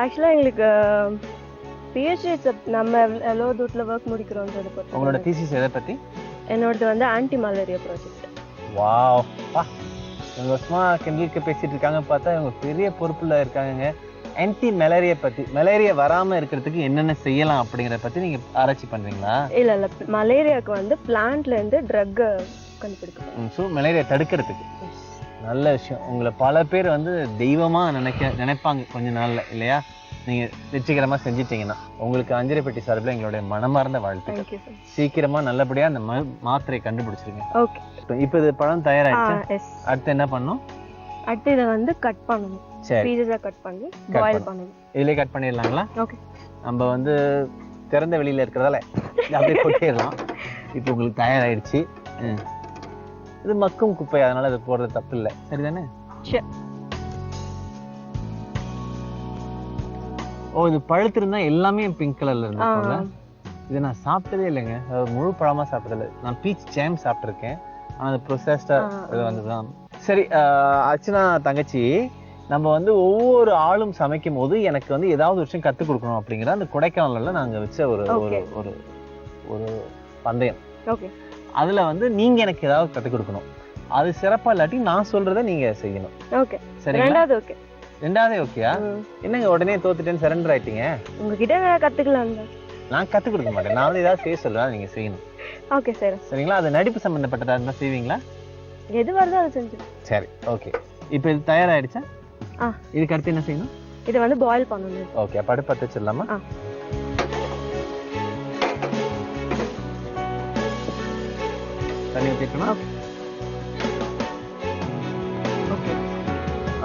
ஆக்சுவலா எங்களுக்கு பிஹெச்டி நம்ம எவ்வளோ தூரத்துல ஒர்க் முடிக்கிறோம்ன்றது பத்தி. உங்களோட தீசிஸ் எதை பத்தி? என்னோடது வந்து ஆன்டி மலேரியா ப்ராஜெக்ட். வாவ், இவங்க வருஷமா கிண்டலுக்கு பேசிட்டு இருக்காங்க. பார்த்தா இவங்க பெரிய பொறுப்புல இருக்காங்க. ஆன்டி மலேரியா பத்தி, மலேரியா வராம இருக்கிறதுக்கு என்னென்ன செய்யலாம் அப்படிங்கறத பத்தி நீங்க ஆராய்ச்சி பண்றீங்களா? இல்ல மலேரியாக்கு வந்து பிளான்ட்ல இருந்து ட்ரக் கண்டுபிடிக்கலாம். ஸோ மலேரியா தடுக்கிறதுக்கு நல்ல விஷயம். உங்களை பல பேர் வந்து தெய்வமா நினைப்பாங்க கொஞ்ச நாள்ல, இல்லையா? நீங்க வெற்றிகரமா செஞ்சிட்டீங்கன்னா உங்களுக்கு அஞ்சரைப்பட்டி சார்பில் எங்களுடைய மனமார்ந்த வாழ்த்து. சீக்கிரமா நல்லபடியா அந்த மாத்திரையை கண்டுபிடிச்சிருங்க. ஓகே. இப்போ இது பழம் தயாராயிடுச்சு. அடுத்து என்ன பண்ணணும்? அடுத்து இதை வந்து கட் பண்ணணும். சரி, பீஸஸா கட் பண்ணி பாயில் பண்ணணும். இதுலயே கட் பண்ணிடலாங்களா? ஓகே. நம்ம வந்து திறந்த வெளியில இருக்கிறதால அப்படியே கொட்டிடலாம். இப்போ உங்களுக்கு தயாராயிடுச்சு. இது மக்கும் குப்பை, அதனால அது போடுறது தப்பு இல்லை, சரிதானே? சரி. ஓ, இது பழுத்திருந்தா எல்லாமே பிங்க் கலர்ல இருந்துச்சுல. இது நான் சாப்பிட்டதே இல்லைங்க. முழு பழமா சாப்பிட்டதில்லை. நான் பீச் ஜாம் சாப்பிட்ருக்கேன். ஆனால் அது ப்ரொசஸ்டா இது வந்துதான். சரி அர்ச்சனா தங்கச்சி, நம்ம வந்து ஒவ்வொரு ஆளும் சமைக்கும் போது எனக்கு வந்து ஏதாவது ஒரு விஷயம் கற்றுக் கொடுக்கணும் அப்படிங்கிற அந்த கொடைக்கானல்ல நாங்க வச்ச ஒரு ஒரு ஒரு பந்தயம். ஓகே. அதுல வந்து நீங்க எனக்கு ஏதாவது கற்றுக் கொடுக்கணும். அது சிறப்பா இல்லாட்டி நான் சொல்றதை நீங்க செய்யணும். ஓகே. சரி. ரெண்டாவது ஓகே. ரெண்டாவதே ஓகேயா? என்னங்க உடனே தோத்துட்டேன்னு சரண்டர் ஆயிட்டீங்க? உங்ககிட்ட நான் கத்துக்கலாம். நான் கற்றுக் கொடுக்க மாட்டேன். நான் வந்து ஏதாவது செய்ய சொல்லுவேன், நீங்க செய்யணும். Okay sir. சரிங்களா? அது நடிப்பு சம்பந்தப்பட்டதா இருந்தா செய்வீங்களா? எது வருதோ அதை செஞ்சுருவேன். சரி, ஓகே. இப்போ இது தயாராயிடுச்சா? இதுக்கு அடுத்து என்ன செய்யணும்? இதை வந்து பாயில் பண்ணணும். ஓகே, அப்ப அடுப்பு பத்த வச்சிடலாமா? தண்ணி ஊற்றிக்கணும். Okay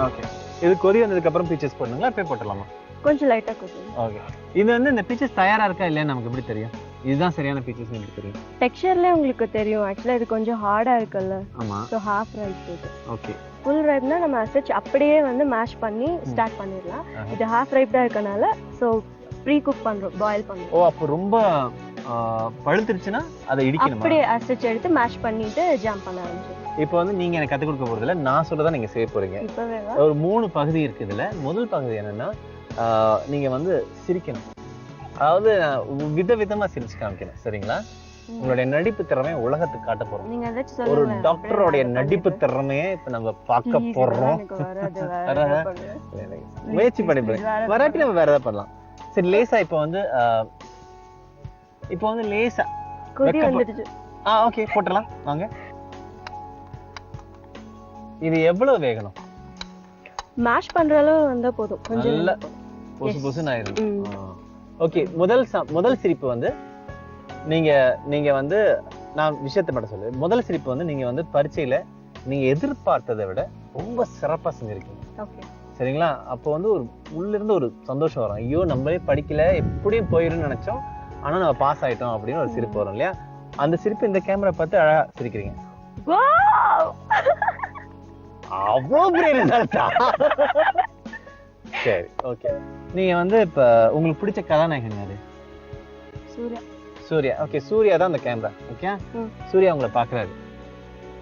okay. இது கொதி வந்ததுக்கு அப்புறம் பீச்சஸ் போடணுங்களா? அப்படியே போட்டுடலாமா? கொஞ்சம் லைட்டா கொத்தணும். ஓகே. இது வந்து இந்த பீச்சஸ் தயாரா இருக்கா இல்லையா நமக்கு எப்படி தெரியும்? இதுதான் சரியான பீச்சஸ் எப்படி தெரியும்? டெக்ஸ்சர்ல உங்களுக்கு தெரியும். ஆக்சுவலா இது கொஞ்சம் ஹார்டா இருக்குல்ல. ஆமா. சோ ஹாஃப் ரைப் இது. ஓகே. ஃபுல் ரைப்னா நம்ம அசச் அப்படியே வந்து மேஷ் பண்ணி ஸ்டார்ட் பண்ணிடலாம். இது ஹாஃப் ரைப்டா இருக்கனால சோ ப்ரீ குக் பண்றோம், பாயில் பண்றோம். ஓ, அப்போ ரொம்ப பழுத்துருச்சுன்னா அதை இடிக்கணுமா? அப்படியே அசைச்சு எடுத்து மேஷ் பண்ணிட்டு ஜாம் பண்ண ஆரம்பிச்சிடும். இப்போ வந்து நீங்க எனக்கு கற்றுக் கொடுக்க போறது இல்ல, நான் சொல்லதான் நீங்க செய்ய போறீங்க. இப்பவே ஒரு 3 பகுதி இருக்கு இதுல. முதல் பகுதி என்னன்னா நீங்க வந்து சிரிக்கணும். அதாவது விதவிதமா சிரிச்சு காமிக்கணும். சரிங்களா? உங்களுடைய நடிப்பு திறமையை உலகத்துக்கு காட்ட போறோம். நீங்க ஏதாச்சும் ஒரு சொல்லுங்க. டாக்டரோடைய நடிப்பு திறமையை இப்ப நம்ம பார்க்க போறோம். முயற்சி பண்ணிப்பேன், வராட்டி நம்ம வேற ஏதாவது பண்ணலாம். சரி, லேசா இப்போ வந்து லேசா கொதி வந்துடுச்சு. ஓகே, போட்டுடலாம் வாங்க. இது எவ்வளவு வேகணும்? மேஷ் பண்ற அளவு வந்தா போதும். கொஞ்சம் நல்ல பொசு பொசுன்னு ஆயிரும். ஓகே, முதல் சிரிப்பு வந்து நீங்க வந்து நான் விஷயத்தை மட்டும் சொல்லு. முதல் சிரிப்பு வந்து நீங்க வந்து பரீட்சையில நீங்க எதிர்பார்த்ததை விட ரொம்ப சிறப்பா செஞ்சிருக்கீங்க. ஓகே, சரிங்களா? அப்போ வந்து ஒரு உள்ள இருந்து ஒரு சந்தோஷம் வரும். ஐயோ, நம்மளே படிக்கல, எப்படியும் போயிருன்னு நினைச்சோம், ஆனா நம்ம பாஸ் ஆயிட்டோம் அப்படின்னு ஒரு சிரிப்பு வரும் இல்லையா? அந்த சிரிப்பு இந்த கேமரா பார்த்து அழகா சிரிக்கிறீங்க. அவ்வளோ பெரிய ரிசல்ட்டா? சரி, ஓகே. நீங்க வந்து இப்ப உங்களுக்கு பிடிச்ச கதாநாயகன் யாரு? சூர்யா. ஓகே, சூர்யா தான் அந்த கேமரா. ஓகே, சூர்யா உங்களை பாக்குறாரு.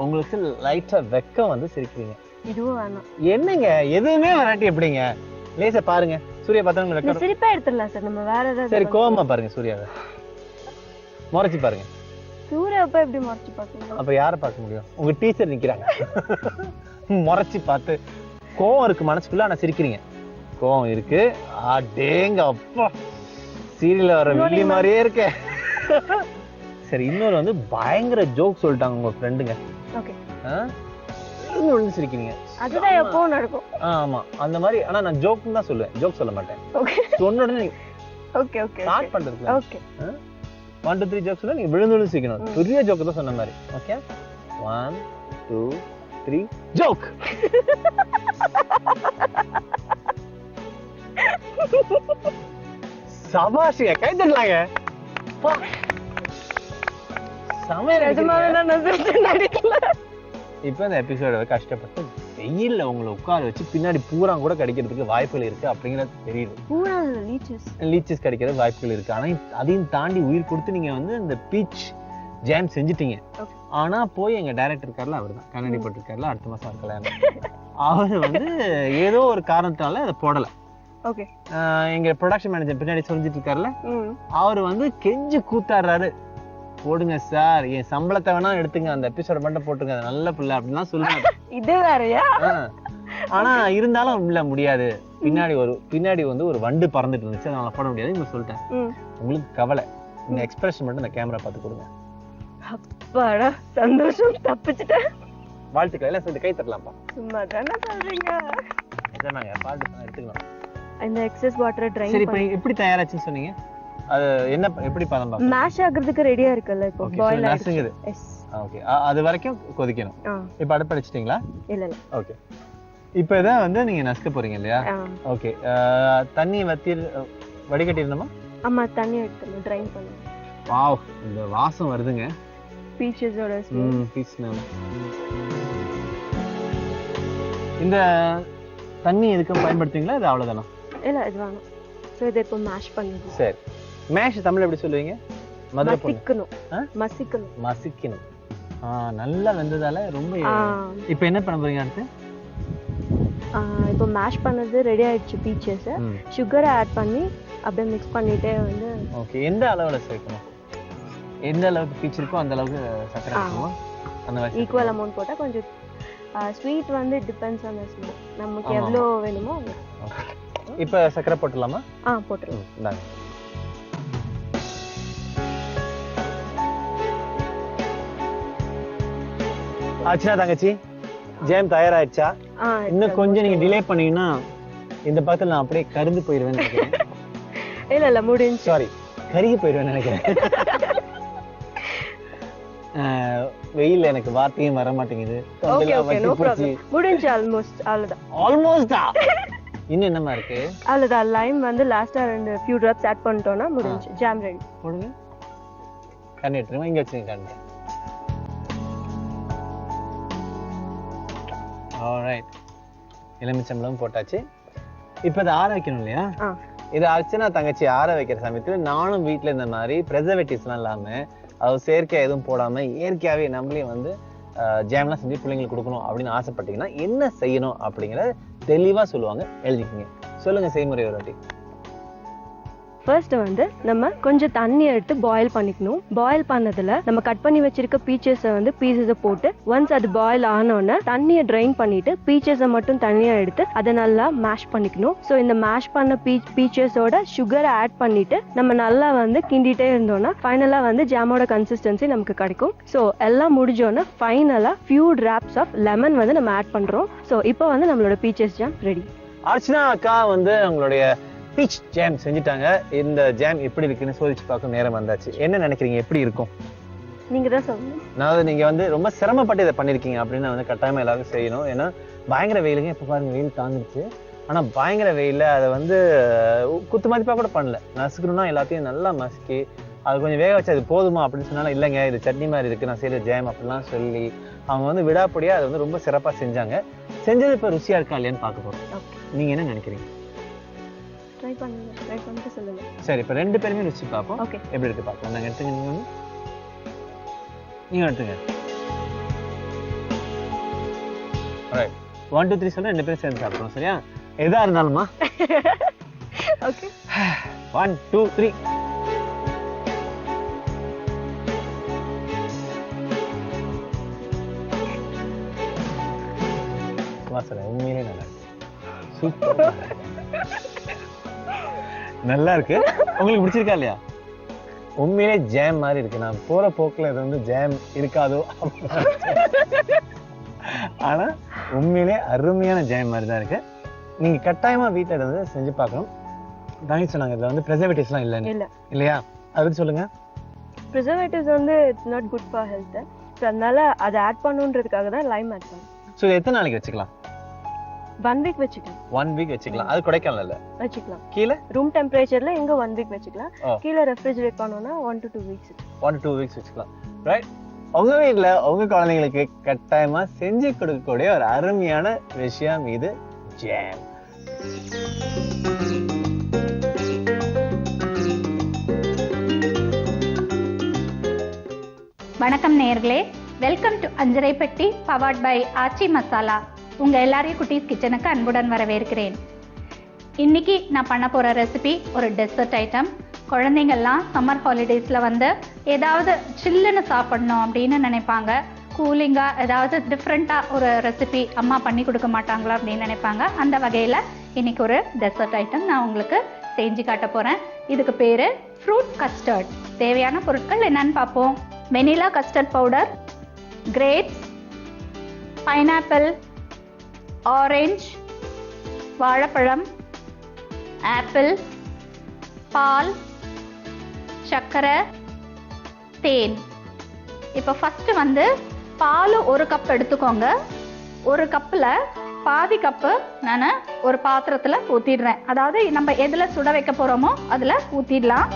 உங்களுக்கு லைட்டா வெக்கம் வந்து சிரிக்கிறீங்க. இதுவும் வேணாம். என்னங்க, எதுவுமே வராட்டி எப்படிங்க? லேசா பாருங்க, சூர்யா பார்த்தா உங்களுக்கு வெக்கம். சிரிப்பா எடுத்துடலாம் சார், நம்ம வேற ஏதாவது. சரி, கோவமா பாருங்க சூர்யாவை. முறைச்சு பாருங்க. சூர்யா அப்ப எப்படி முறைச்சு பாக்குறீங்க? அப்ப யாரை பார்க்க முடியும்? உங்க டீச்சர் நிக்கிறாங்க. முறைச்சு பார்த்து கோவம் இருக்கு மனசுக்குள்ள, ஆனா சிரிக்கிறீங்க. கோவம் இருக்கு. அடேங்க அப்பா, சீரியல்ல வர வில்லி மாதிரியே இருக்க. சரி, இன்னொரு வந்து பயங்கர ஜோக் சொல்லிட்டாங்க உங்க ஃப்ரெண்டுங்க. ஓகே, விழுந்து சிரிக்கிறீங்க. அதுதான் எப்பவும் நடக்கும். ஆமா, அந்த மாதிரி. ஆனா நான் ஜோக்னு தான் சொல்லுவேன், ஜோக் சொல்ல மாட்டேன். ஓகே, சொன்ன உடனே நீங்க ஓகே ஓகே ஸ்டார்ட் பண்றது. ஓகே, 1 2 3 ஜோக் சொல்ல நீங்க விழுந்து சிரிக்கணும். பெரிய ஜோக் தான் சொன்ன மாதிரி. Okay, 1 2 3 joke. சபாஷிங்க, கை தட்டலாங்க. இப்ப இந்த எபிசோட கஷ்டப்பட்டு வெயில்ல உங்களை உட்கார வச்சு பின்னாடி பூரா கூட கிடைக்கிறதுக்கு வாய்ப்புகள் இருக்கு அப்படிங்கிறது தெரியுது. பூரா லீச்சஸ் கிடைக்கிறது வாய்ப்புகள் இருக்கு. ஆனா அதையும் தாண்டி உயிர் கொடுத்து நீங்க வந்து இந்த பீச் ஜாம் செஞ்சுட்டீங்க. ஆனா போய் எங்க டைரக்டர் இருக்காருல, அவர் தான் கண்ணாடி போட்டிருக்காருல, அடுத்த மாசம் கல்யாணம். அவரு வந்து ஏதோ ஒரு காரணத்தால அதை போடல. ஓகே, எங்க ப்ரொடக்ஷன் மேனேஜர் பின்னாடி சொல்லிட்டு இருக்காருல்ல, அவரு வந்து கெஞ்சி கூத்தாடுறாரு, போடுங்க சார், என் சம்பளத்தை வேணா எடுத்துங்க, அந்த எபிசோட மட்டும் போட்டுங்க, அது நல்ல பிள்ளை அப்படின்லாம் சொல்லுவாங்க. இது வேறயா? ஆனா இருந்தாலும் இல்ல முடியாது, பின்னாடி வந்து ஒரு வண்டு பறந்துட்டு இருந்துச்சு, அதனால போட முடியாது. இங்க சொல்லிட்டேன். உங்களுக்கு கவலை, இந்த எக்ஸ்பிரஷன் மட்டும் இந்த கேமரா பார்த்து கொடுங்க. அப்பாடா, சந்தோஷம், தப்பிச்சிட்டேன். வாழ்த்துக்கள். எல்லாம் சேர்ந்து கை தட்டலாம்ப்பா. சும்மா தானே சொல்றீங்க. நாங்க பாட்டு எடுத்துக்கலாம். இந்த எக்ஸஸ் வாட்டரை ட்ரைன். சரி, இப்போ எப்படி தயாராச்சுன்னு சொன்னீங்க? அது என்ன, எப்படி பதம் பாப்போம்? மேஷ் ஆகிறதுக்கு ரெடியா இருக்குல்ல, இப்போ பாயில் ஆயிடுச்சு. Yes, okay. அது வரைக்கும் கொதிக்கணும். இப்போ அடுப்பு அடிச்சிட்டீங்களா? இல்ல. ஓகே, இப்போ இதான் வந்து நீங்க நசுக்க போறீங்க இல்லையா? ஓகே, தண்ணி வடிகட்டிடணுமா? ஆமா, தண்ணி எடுத்துணும், ட்ரைன் பண்ணணும். வாவ், இந்த வாசம் வருதுங்க. பீச்சஸோட பீச் ஸ்மெல். இந்த தண்ணி எதுக்கும் பயன்படுத்துவீங்களா, இது அவ்வளவுதானா? இல்ல, இது வேணும். சோ இதை இப்போ மேஷ் பண்ணிடுங்க. சரி, மேஷ் தமிழ் எப்படி சொல்லுவீங்க? மசிக்கணும். மசிக்கணும். நல்லா வெந்ததால ரொம்ப. இப்போ என்ன பண்ண போறீங்க அடுத்து? இப்போ மேஷ் பண்ணது ரெடி ஆயிடுச்சு. பீச்சஸ் சுகரை ஆட் பண்ணி அப்படியே மிக்ஸ் பண்ணிட்டே வந்து. ஓகே, எந்த அளவுல சேர்க்கணும்? எந்த அளவுக்கு பீச் இருக்கோ அந்த அளவுக்கு சக்கரை ஆடணும். அந்த மாதிரி ஈக்குவல் அமௌண்ட் போட்டா கொஞ்சம் ஸ்வீட் வந்து டிபெண்ட்ஸ் ஆன் தி ஸ்வீட், நமக்கு எவ்வளவு வேணுமோ. இப்போ சக்கரை போட்டுடலாமா? போட்டுருங்க. இந்தாங்க. ஆச்சுனா தங்கச்சி, ஜாம் தயாராயிடுச்சா? இன்னும் கொஞ்சம் நீங்க டிலே பண்ணீங்கன்னா இந்த பக்கத்துல நான் அப்படியே கருந்து போயிடுவேன்னு நினைக்கிறேன். இல்ல முடிஞ்சு. சாரி, கருகி போயிடுவேன்னு நினைக்கிறேன். வெயில் எனக்கு வார்த்தையும் வர மாட்டேங்குது. முடிஞ்சு. ஆல்மோஸ்ட் அவ்வளவுதான். ஆல்மோஸ்டா? இன்னும் என்னமா இருக்கு? அவ்வளவுதான். லைம் வந்து லாஸ்டா 2 few drops ஆட் பண்ணிட்டோம்னா முடிஞ்சு. Jam ready. போடுங்க. கண்ணி எடுத்துருங்க, இங்க வச்சுங்க கண்ணி. ஆல்ரைட், எலுமிச்சம்பழம் போட்டாச்சு. இப்போ இதை ஆற வைக்கணும் இல்லையா? இது அர்ச்சனா தங்கச்சி ஆற வைக்கிற சமயத்துல நானும் வீட்டுல இந்த மாதிரி ப்ரெசர்வேட்டிவ்ஸ்லாம் இல்லாம அது செயற்கையா எதுவும் போடாம இயற்கையாவே நம்மளே வந்து ஜாம்லாம் செஞ்சு பிள்ளைங்களுக்கு கொடுக்கணும் அப்படின்னு ஆசைப்பட்டீங்கன்னா என்ன செய்யணும் அப்படிங்கிறத தெளிவா சொல்லுவாங்க, எழுதிக்கங்க. சொல்லுங்க செய்முறை ஒரு வாட்டி. ஃபர்ஸ்ட் வந்து நம்ம கொஞ்சம் தண்ணி எடுத்து பாயில் பண்ணிக்கணும். பாயில் பண்ணதுல நம்ம கட் பண்ணி வச்சிருக்க பீச்சஸை வந்து பீசஸை போட்டு ஒன்ஸ் அது பாயில் ஆனோடனே தண்ணியை ட்ரைன் பண்ணிட்டு பீச்சஸை மட்டும் தனியா எடுத்து அதை நல்லா மேஷ் பண்ணிக்கணும். ஸோ இந்த மேஷ் பண்ண பீச்சஸோட சுகரை ஆட் பண்ணிட்டு நம்ம நல்லா வந்து கிண்டிட்டே இருந்தோம்னா ஃபைனலா வந்து ஜாமோட கன்சிஸ்டன்சி நமக்கு கிடைக்கும். ஸோ எல்லாம் முடிஞ்சோன்னா ஃபைனலா ஃபியூ டிராப்ஸ் ஆஃப் லெமன் வந்து நம்ம ஆட் பண்றோம். ஸோ இப்போ வந்து நம்மளோட பீச்சஸ் ஜாம் ரெடி. அர்ச்சனா அக்கா வந்து உங்களுடைய பீச் ஜாம் செஞ்சுட்டாங்க. இந்த ஜாம் எப்படி இருக்குன்னு சோதிச்சு பார்க்க நேரம் வந்தாச்சு. என்ன நினைக்கிறீங்க, எப்படி இருக்கும்? நீங்க தான் சொல்லணும். அதாவது நீங்க வந்து ரொம்ப சிரமப்பட்டு இதை பண்ணிருக்கீங்க அப்படின்னு வந்து கட்டாயமா எல்லாரும் செய்யணும். ஏன்னா பயங்கர வெயிலுங்க, இப்ப பாருங்க வெயில் தாங்கிடுச்சு. ஆனா பயங்கர வெயில்ல அதை வந்து குத்து மதிப்பா கூட பண்ணல. நசுக்கணும்னா எல்லாத்தையும் நல்லா மசுக்கி அது கொஞ்சம் வேக வச்சு அது போதுமா அப்படின்னு சொன்னாலும் இல்லைங்க இது சட்னி மாதிரி இருக்கு நான் செய்யற ஜாம் அப்படிலாம் சொல்லி அவங்க வந்து விடாப்படியா அதை வந்து ரொம்ப சிறப்பா செஞ்சாங்க. செஞ்சது இப்ப ருசியா இருக்கா இல்லையான்னு பார்க்க போறோம். நீங்க என்ன நினைக்கிறீங்க? ட்ரை பண்ணிட்டு சொல்லுங்க. சரி, இப்ப 2 பேருமே ருசி பார்ப்போம். ஓகே, எப்படி இருக்கு பார்ப்போம். நாங்க எடுத்துங்க, நீங்க எடுத்துங்க. ரைட், 1 2 3 சொல்ல 2 பேரும் சேர்ந்து சாப்பிடுறோம். சரியா? எதா இருந்தாலுமா? ஓகே. 1 2 3. வாசனை உண்மையிலே நல்லா இருக்கு. சூப்பர், நல்லா இருக்கு. உங்களுக்கு பிடிச்சிருக்கா இல்லையா? உண்மையிலே ஜாம் மாதிரி இருக்கு. நான் போற போக்குல இது வந்து ஜாம் இருக்காதோ, ஆனா உண்மையிலே அருமையான ஜாம் மாதிரி தான் இருக்கு. நீங்க கட்டாயமா வீட்டுல இருந்து செஞ்சு பார்க்கணும். தானி சொன்னாங்க இதுல வந்து ப்ரெசர்வேட்டிவ்ஸ்லாம் இல்லைன்னு, இல்லையா? அதை பத்தி சொல்லுங்க. ப்ரிசர்வேட்டிவ்ஸ் வந்து it's not good for health. So அதனால அதை ஆட் பண்ணுன்றதுக்காக தான் லைம் ஆட் பண்ணும். ஸோ இது எத்தனை நாளைக்கு வச்சுக்கலாம்? 1 வீக் வச்சுக்கலாம். 1 வீக் வச்சுக்கலாம். அது கொடைக்கானல்ல வச்சுக்கலாம். கீழே ரூம் டெம்பரேச்சர்ல எங்க 1 வீக் வச்சுக்கலாம். கீழே ரெஃப்ரிஜரேட் பண்ணோம்னா 1 to 2 வீக்ஸ். 1 to 2 வீக்ஸ் வச்சுக்கலாம். ரைட். உங்க வீட்டுல உங்க குழந்தைங்களுக்கு கட்டாயமா செஞ்சு கொடுக்கக்கூடிய ஒரு அருமையான விஷயம் இது ஜாம். வணக்கம் நேயர்களே, welcome to Anjaraipetti powered by Aachi Masala. உங்கள் எல்லாரையும் குட்டீஸ் கிச்சனுக்கு அன்புடன் வரவேற்கிறேன். இன்னைக்கு நான் பண்ண போகிற ரெசிபி ஒரு டெசர்ட் ஐட்டம். குழந்தைங்கள்லாம் சம்மர் ஹாலிடேஸில் வந்து ஏதாவது சில்லுன்னு சாப்பிடணும் அப்படின்னு நினைப்பாங்க. கூலிங்காக ஏதாவது டிஃப்ரெண்ட்டாக ஒரு ரெசிபி அம்மா பண்ணி கொடுக்க மாட்டாங்களா அப்படின்னு நினைப்பாங்க. அந்த வகையில் இன்னைக்கு ஒரு டெசர்ட் ஐட்டம் நான் உங்களுக்கு செஞ்சு காட்ட போகிறேன். இதுக்கு பேர் ஃப்ரூட் கஸ்டர்ட். தேவையான பொருட்கள் என்னன்னு பார்ப்போம். Vanilla custard powder, grapes, pineapple, orange, வாழைப்பழம், ஆப்பிள், பால், சர்க்கரை, தேன். இப்போ ஃபர்ஸ்ட் வந்து பால் 1 கப் எடுத்துக்கோங்க. 1 கப்பில் பாதி கப்பு நான் ஒரு பாத்திரத்தில் ஊற்றிடுறேன். அதாவது நம்ம எதில் சுட வைக்க போகிறோமோ அதில் ஊற்றிடலாம்.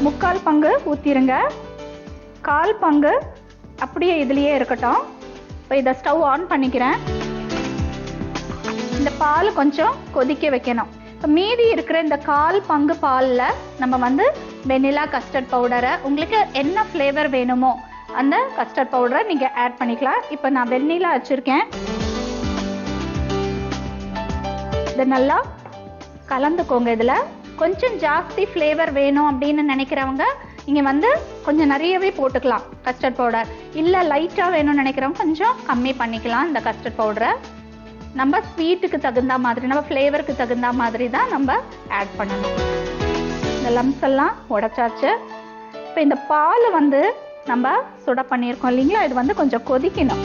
3/4 பங்கு ஊற்றிடுங்க. 1/4 பங்கு அப்படியே இதுலேயே இருக்கட்டும். இப்போ இதை ஸ்டவ் ஆன் பண்ணிக்கிறேன். இந்த பால் கொஞ்சம் கொதிக்க வைக்கணும். இப்போ மீதி இருக்கிற இந்த 1/4 பங்கு பாலில் நம்ம வந்து வெனிலா கஸ்டர்ட் பவுடரை, உங்களுக்கு என்ன ஃப்ளேவர் வேணுமோ அந்த கஸ்டர்ட் பவுடரை நீங்கள் ஆட் பண்ணிக்கலாம். இப்போ நான் வெனிலா வச்சுருக்கேன். இதை நல்லா கலந்துக்கோங்க. இதில் கொஞ்சம் ஜாஸ்தி ஃப்ளேவர் வேணும் அப்படின்னு நினைக்கிறவங்க நீங்கள் வந்து கொஞ்சம் நிறையவே போட்டுக்கலாம் கஸ்டர்ட் பவுடர். இல்லை லைட்டாக வேணும்னு நினைக்கிறவங்க கொஞ்சம் கம்மி பண்ணிக்கலாம் இந்த கஸ்டர்ட் பவுடரை. நம்ம ஸ்வீட்டுக்கு தகுந்த மாதிரி, நம்ம ஃப்ளேவருக்கு தகுந்த மாதிரி தான் நம்ம ஆட் பண்ணணும். இந்த லம்ஸ் எல்லாம் உடைச்சாச்சு. இப்போ இந்த பால் வந்து நம்ம சுட பண்ணியிருக்கோம் இல்லைங்களா, இது வந்து கொஞ்சம் கொதிக்கணும்.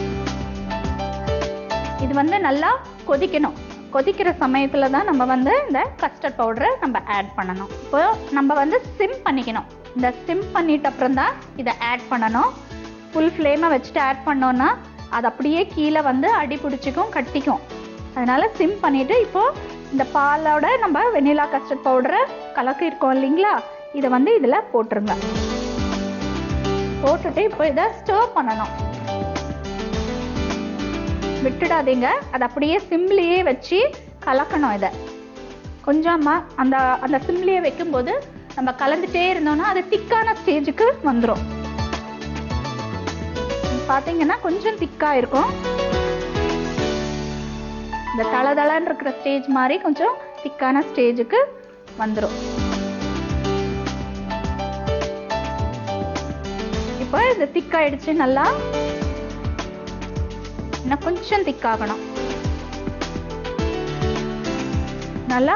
இது வந்து நல்லா கொதிக்கணும். கொதிக்கிற சமயத்தில் தான் நம்ம வந்து இந்த கஸ்டர்ட் பவுடரை நம்ம ஆட் பண்ணணும். இப்போ நம்ம வந்து சிம் பண்ணிக்கணும். இந்த சிம் பண்ணிட்ட அப்புறம் தான் இதை ஆட் பண்ணணும். ஃபுல் ஃப்ளேமை வச்சுட்டு ஆட் பண்ணோன்னா அது அப்படியே கீழே வந்து அடி பிடிச்சிக்கும், கட்டிக்கும். அதனால சிம் பண்ணிட்டு இப்போ இந்த பாலோட நம்ம வெனிலா கஸ்டர்ட் பவுடரை கலக்கிருக்கோம் இல்லைங்களா, இதை வந்து இதில் போட்டுருங்க. போட்டுட்டு இப்போ இதை ஸ்டர் பண்ணணும். விட்டுடாதீங்க, அதை அப்படியே சிம்லேயே வச்சு கலக்கணும். இதை கொஞ்சமா அந்த அந்த சிம்லேயே வைக்கும்போது நம்ம கலந்துட்டே இருந்தோம்னா அது திக்கான ஸ்டேஜுக்கு வந்துடும். பார்த்தீங்கன்னா கொஞ்சம் திக்கா இருக்கும். இந்த தளதளன்னு இருக்கிற ஸ்டேஜ் மாதிரி கொஞ்சம் திக்கான ஸ்டேஜுக்கு வந்துடும். இப்போ இது திக்காயிடுச்சு. நல்லா இன்னும் கொஞ்சம் திக்காகணும். நல்லா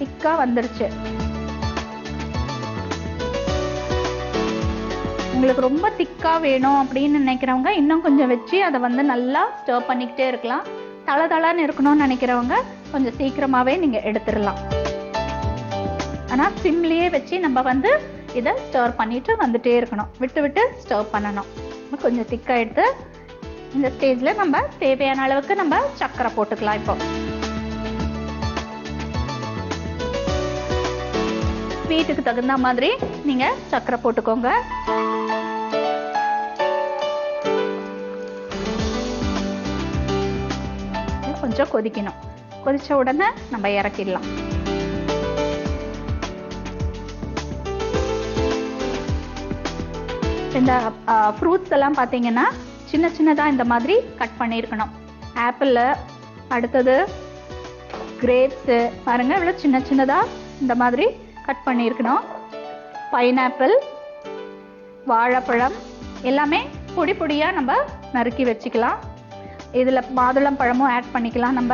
திக்கா வந்துருச்சு. உங்களுக்கு ரொம்ப திக்கா வேணும் அப்படின்னு நினைக்கிறவங்க இன்னும் கொஞ்சம் வச்சு அதை வந்து நல்லா ஸ்டர் பண்ணிக்கிட்டே இருக்கலாம். தளதளன்னு இருக்கணும்னு நினைக்கிறவங்க கொஞ்சம் சீக்கிரமாவே நீங்க எடுத்துடலாம். ஆனா சிம்லயே வச்சு நம்ம வந்து இதை ஸ்டர் பண்ணிட்டு வந்துட்டே இருக்கணும். விட்டு விட்டு ஸ்டர் பண்ணணும். கொஞ்சம் திக்கா எடுத்து இந்த ஸ்டேஜ்ல நம்ம தேவையான அளவுக்கு நம்ம சர்க்கரை போட்டுக்கலாம். இப்போ ஸ்வீட்டுக்கு தகுந்த மாதிரி நீங்க சர்க்கரை போட்டுக்கோங்க. கொஞ்சம் கொதிக்கணும். கொதிச்ச உடனே நம்ம இறக்கிடலாம். இந்த ஃப்ரூட்ஸ் எல்லாம் பார்த்தீங்கன்னா சின்ன சின்னதா இந்த மாதிரி கட் பண்ணியிருக்கணும். ஆப்பிள், அடுத்தது கிரேப்ஸ் பாருங்க இவ்வளவு சின்ன சின்னதா இந்த மாதிரி கட் பண்ணியிருக்கணும். பைனாப்பிள், வாழைப்பழம் எல்லாமே பொடி பொடியா நம்ம நறுக்கி வச்சுக்கலாம். இதுல மாதுளம் பழமும் ஆட் பண்ணிக்கலாம். நம்ம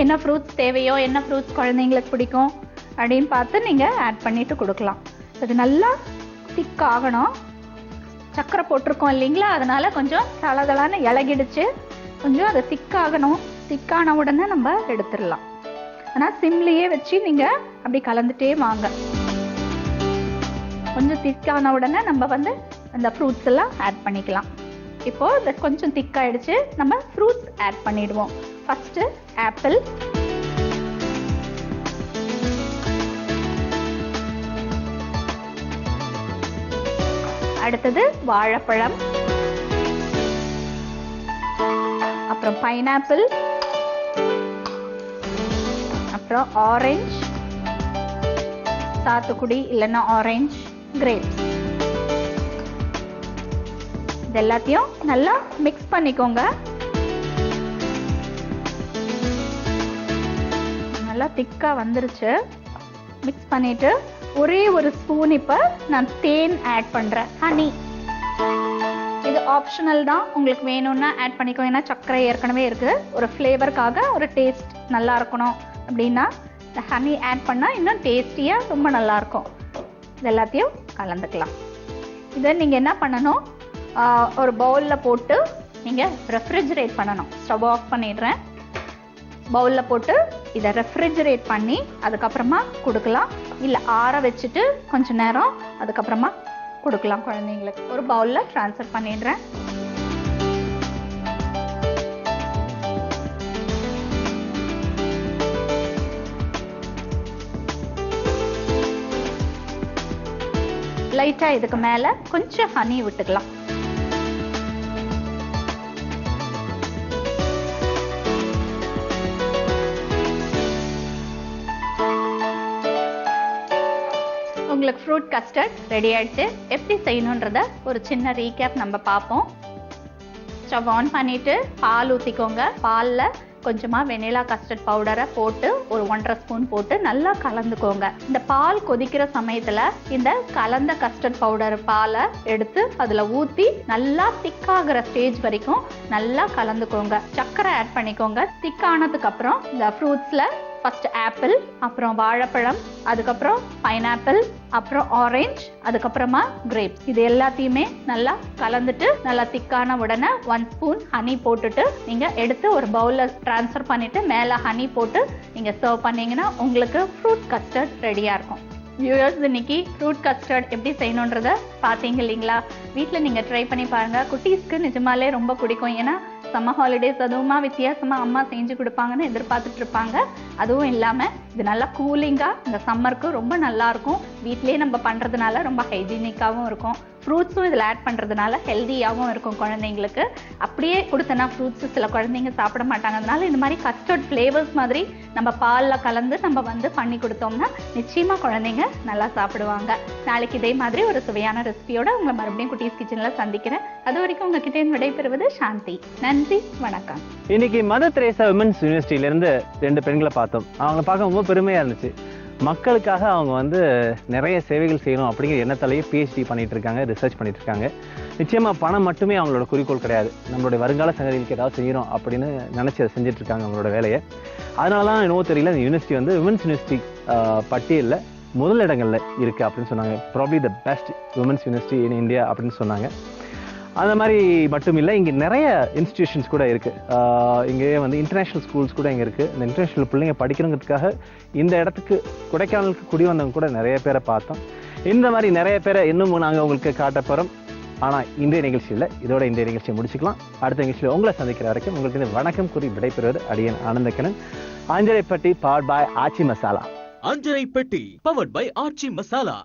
என்ன ஃப்ரூட்ஸ் தேவையோ, என்ன ஃப்ரூட்ஸ் குழந்தைங்களுக்கு பிடிக்கும் அப்படின்னு பார்த்து நீங்க ஆட் பண்ணிட்டு கொடுக்கலாம். இது நல்லா திக் ஆகணும். சக்கரை போட்டிருக்கோம் இல்லைங்களா, அதனால கொஞ்சம் தளதளான்னு இலகிடுச்சு. கொஞ்சம் அது திக்காகணும். திக்கான உடனே நம்ம எடுத்துடலாம். ஆனால் சிம்லேயே வச்சு நீங்க அப்படி கலந்துட்டே வாங்க. கொஞ்சம் திக்கான உடனே நம்ம வந்து அந்த ஃப்ரூட்ஸ் எல்லாம் ஆட் பண்ணிக்கலாம். இப்போ இது கொஞ்சம் திக்காயிடுச்சு. நம்ம ஃப்ரூட்ஸ் ஆட் பண்ணிடுவோம். ஃபர்ஸ்ட் ஆப்பிள், அடுத்தது வாழைப்பழம், அப்புறம் பைனாப்பிள், அப்புறம் ஆரஞ்சு, சாத்துக்குடி இல்லைன்னா ஆரஞ்சு, கிரேப்ஸ். இது எல்லாத்தையும் நல்லா மிக்ஸ் பண்ணிக்கோங்க. நல்லா திக்கா வந்துருச்சு. மிக்ஸ் பண்ணிட்டு ஒரே ஒரு ஸ்பூன் இப்ப நான் தேன் ஆட் பண்றேன். ஹனி இது ஆப்ஷனல் தான். உங்களுக்கு வேணும்னா ஆட் பண்ணிக்கோங்க. ஏன்னா சர்க்கரை ஏற்கனவே இருக்கு. ஒரு ஃப்ளேவருக்காக, ஒரு டேஸ்ட் நல்லா இருக்கணும் அப்படின்னா இந்த ஹனி ஆட் பண்ணா இன்னும் டேஸ்டியா ரொம்ப நல்லா இருக்கும். இது எல்லாத்தையும் கலந்துக்கலாம். இதை நீங்க என்ன பண்ணணும், ஒரு பவுல்ல போட்டு நீங்க ரெஃப்ரிஜரேட் பண்ணணும். ஸ்டவ் ஆஃப் பண்ணிடுறேன். பவுல்ல போட்டு இதை ரெஃப்ரிஜரேட் பண்ணி அதுக்கப்புறமா கொடுக்கலாம். இல்ல ஆற வச்சுட்டு கொஞ்ச நேரம் அதுக்கப்புறமா கொடுக்கலாம் குழந்தைங்களுக்கு. ஒரு பவுல்ல ட்ரான்ஸ்ஃபர் பண்ணிடுறேன். லைட்டா இதுக்கு மேல கொஞ்சம் ஹனி விட்டுக்கலாம். உங்களுக்கு ஃப்ரூட் கஸ்டர்ட் ரெடி ஆயிடுச்சு. எப்படி செய்யணுன்றத ஒரு சின்ன ரீகேப் நம்ம பார்ப்போம். ஸ்டவ் ஆன் பண்ணிட்டு பால் ஊற்றிக்கோங்க. பாலில் கொஞ்சமா வெனிலா கஸ்டர்ட் பவுடரை போட்டு ஒரு 1.5 ஸ்பூன் போட்டு நல்லா கலந்துக்கோங்க. இந்த பால் கொதிக்கிற சமயத்துல இந்த கலந்த கஸ்டர்ட் பவுடர் பாலை எடுத்து அதுல ஊத்தி நல்லா திக்காகிற ஸ்டேஜ் வரைக்கும் நல்லா கலந்துக்கோங்க. சர்க்கரை ஆட் பண்ணிக்கோங்க. திக்கானதுக்கு அப்புறம் இந்த ஃப்ரூட்ஸ்ல ஃபர்ஸ்ட் ஆப்பிள், அப்புறம் வாழைப்பழம், அதுக்கப்புறம் பைனாப்பிள், அப்புறம் ஆரஞ்சு, அதுக்கப்புறமா கிரேப்ஸ். இது எல்லாத்தையுமே நல்லா கலந்துட்டு நல்லா திக்கான உடனே 1 ஸ்பூன் ஹனி போட்டுட்டு நீங்க எடுத்து ஒரு பவுல்ல ட்ரான்ஸ்ஃபர் பண்ணிட்டு மேல ஹனி போட்டு நீங்க சர்வ் பண்ணீங்கன்னா உங்களுக்கு ஃப்ரூட் கஸ்டர்ட் ரெடியா இருக்கும். வியூவர்ஸ், இன்னைக்கு ஃப்ரூட் கஸ்டர்ட் எப்படி செய்யணுன்றத பார்த்தீங்க இல்லைங்களா? வீட்டில் நீங்கள் ட்ரை பண்ணி பாருங்க. குட்டீஸ்க்கு நிஜமாலே ரொம்ப பிடிக்கும். ஏன்னா சம்மர் ஹாலிடேஸ் அதுவுமா வித்தியாசமாக அம்மா செஞ்சு கொடுப்பாங்கன்னு எதிர்பார்த்துட்டு இருப்பாங்க. அதுவும் இல்லாமல் இது நல்லா கூலிங்காக இந்த சம்மருக்கு ரொம்ப நல்லாயிருக்கும். வீட்டிலேயே நம்ம பண்ணுறதுனால ரொம்ப ஹைஜீனிக்காகவும் இருக்கும். ஃப்ரூட்ஸும் இதில் ஆட் பண்ணுறதுனால ஹெல்த்தியாகவும் இருக்கும் குழந்தைங்களுக்கு. அப்படியே கொடுத்தனா ஃப்ரூட்ஸு சில குழந்தைங்க சாப்பிட மாட்டாங்க. அதனால இந்த மாதிரி கஸ்டர்ட் ஃப்ளேவர்ஸ் மாதிரி நம்ம பாலில் கலந்து நம்ம வந்து பண்ணி கொடுத்தோம்னா நிச்சயமாக குழந்தைங்க நல்லா சாப்பிடுவாங்க. நாளைக்கு இதே மாதிரி ஒரு சுவையான ரெசிபியோட உங்களை மறுபடியும் குட்டீஸ் கிச்சனில் சந்திக்கிறேன். அது வரைக்கும் உங்ககிட்ட விடைபெறுவது சாந்தி. நன்றி, வணக்கம். இன்னைக்கு மதர் தெரேசா விமன்ஸ் யூனிவர்சிட்டியிலேருந்து 2 பெண்களை பார்த்தோம். அவங்க பார்க்க ரொம்ப பெருமையாக இருந்துச்சு. மக்களுக்காக அவங்க வந்து நிறைய சேவைகள் செய்யணும் அப்படிங்கிற எண்ணத்தாலேயே PhD பண்ணிட்டு இருக்காங்க, ரிசர்ச் பண்ணிட்டு இருக்காங்க. நிச்சயமாக பணம் மட்டுமே அவங்களோட குறிக்கோள் கிடையாது. நம்மளுடைய வருங்கால சங்கதிகளுக்கு ஏதாவது செய்யணும் அப்படின்னு நினச்சி அதை செஞ்சுட்டு இருக்காங்க அவங்களோட வேலையை. அதனால தான் என்னவோ தெரியல, இந்த யூனிவர்சிட்டி வந்து விமன்ஸ் யூனிவர்சிட்டி பட்டியலில் முதலிடங்களில் இருக்குது அப்படின்னு சொன்னாங்க. Probably the best women's university in India அப்படின்னு சொன்னாங்க. அந்த மாதிரி மட்டும் இல்லை, இங்கே நிறைய இன்ஸ்டிடியூஷன்ஸ் கூட இருக்குது. இங்கே வந்து இன்டர்நேஷ்னல் ஸ்கூல்ஸ் கூட இங்கே இருக்குது. இந்த இன்டர்நேஷ்னல் பிள்ளைங்க படிக்கணுங்கிறதுக்காக இந்த இடத்துக்கு கொடைக்கானலுக்கு குடி வந்தவங்க கூட நிறைய பேரை பார்த்தோம். இந்த மாதிரி நிறைய பேரை இன்னும் நாங்கள் உங்களுக்கு காட்ட போகிறோம். ஆனால் இன்றைய நிகழ்ச்சியில் இதோட இன்றைய நிகழ்ச்சியை முடிச்சுக்கலாம். அடுத்த நிகழ்ச்சியில் உங்களை சந்திக்கிற வரைக்கும் உங்களுக்கு வணக்கம் கூறி விடைபெறுவது அடியன் Anandakannan. Anjaraipetti powered by Aachi Masala. Anjaraipetti powered by Aachi masala.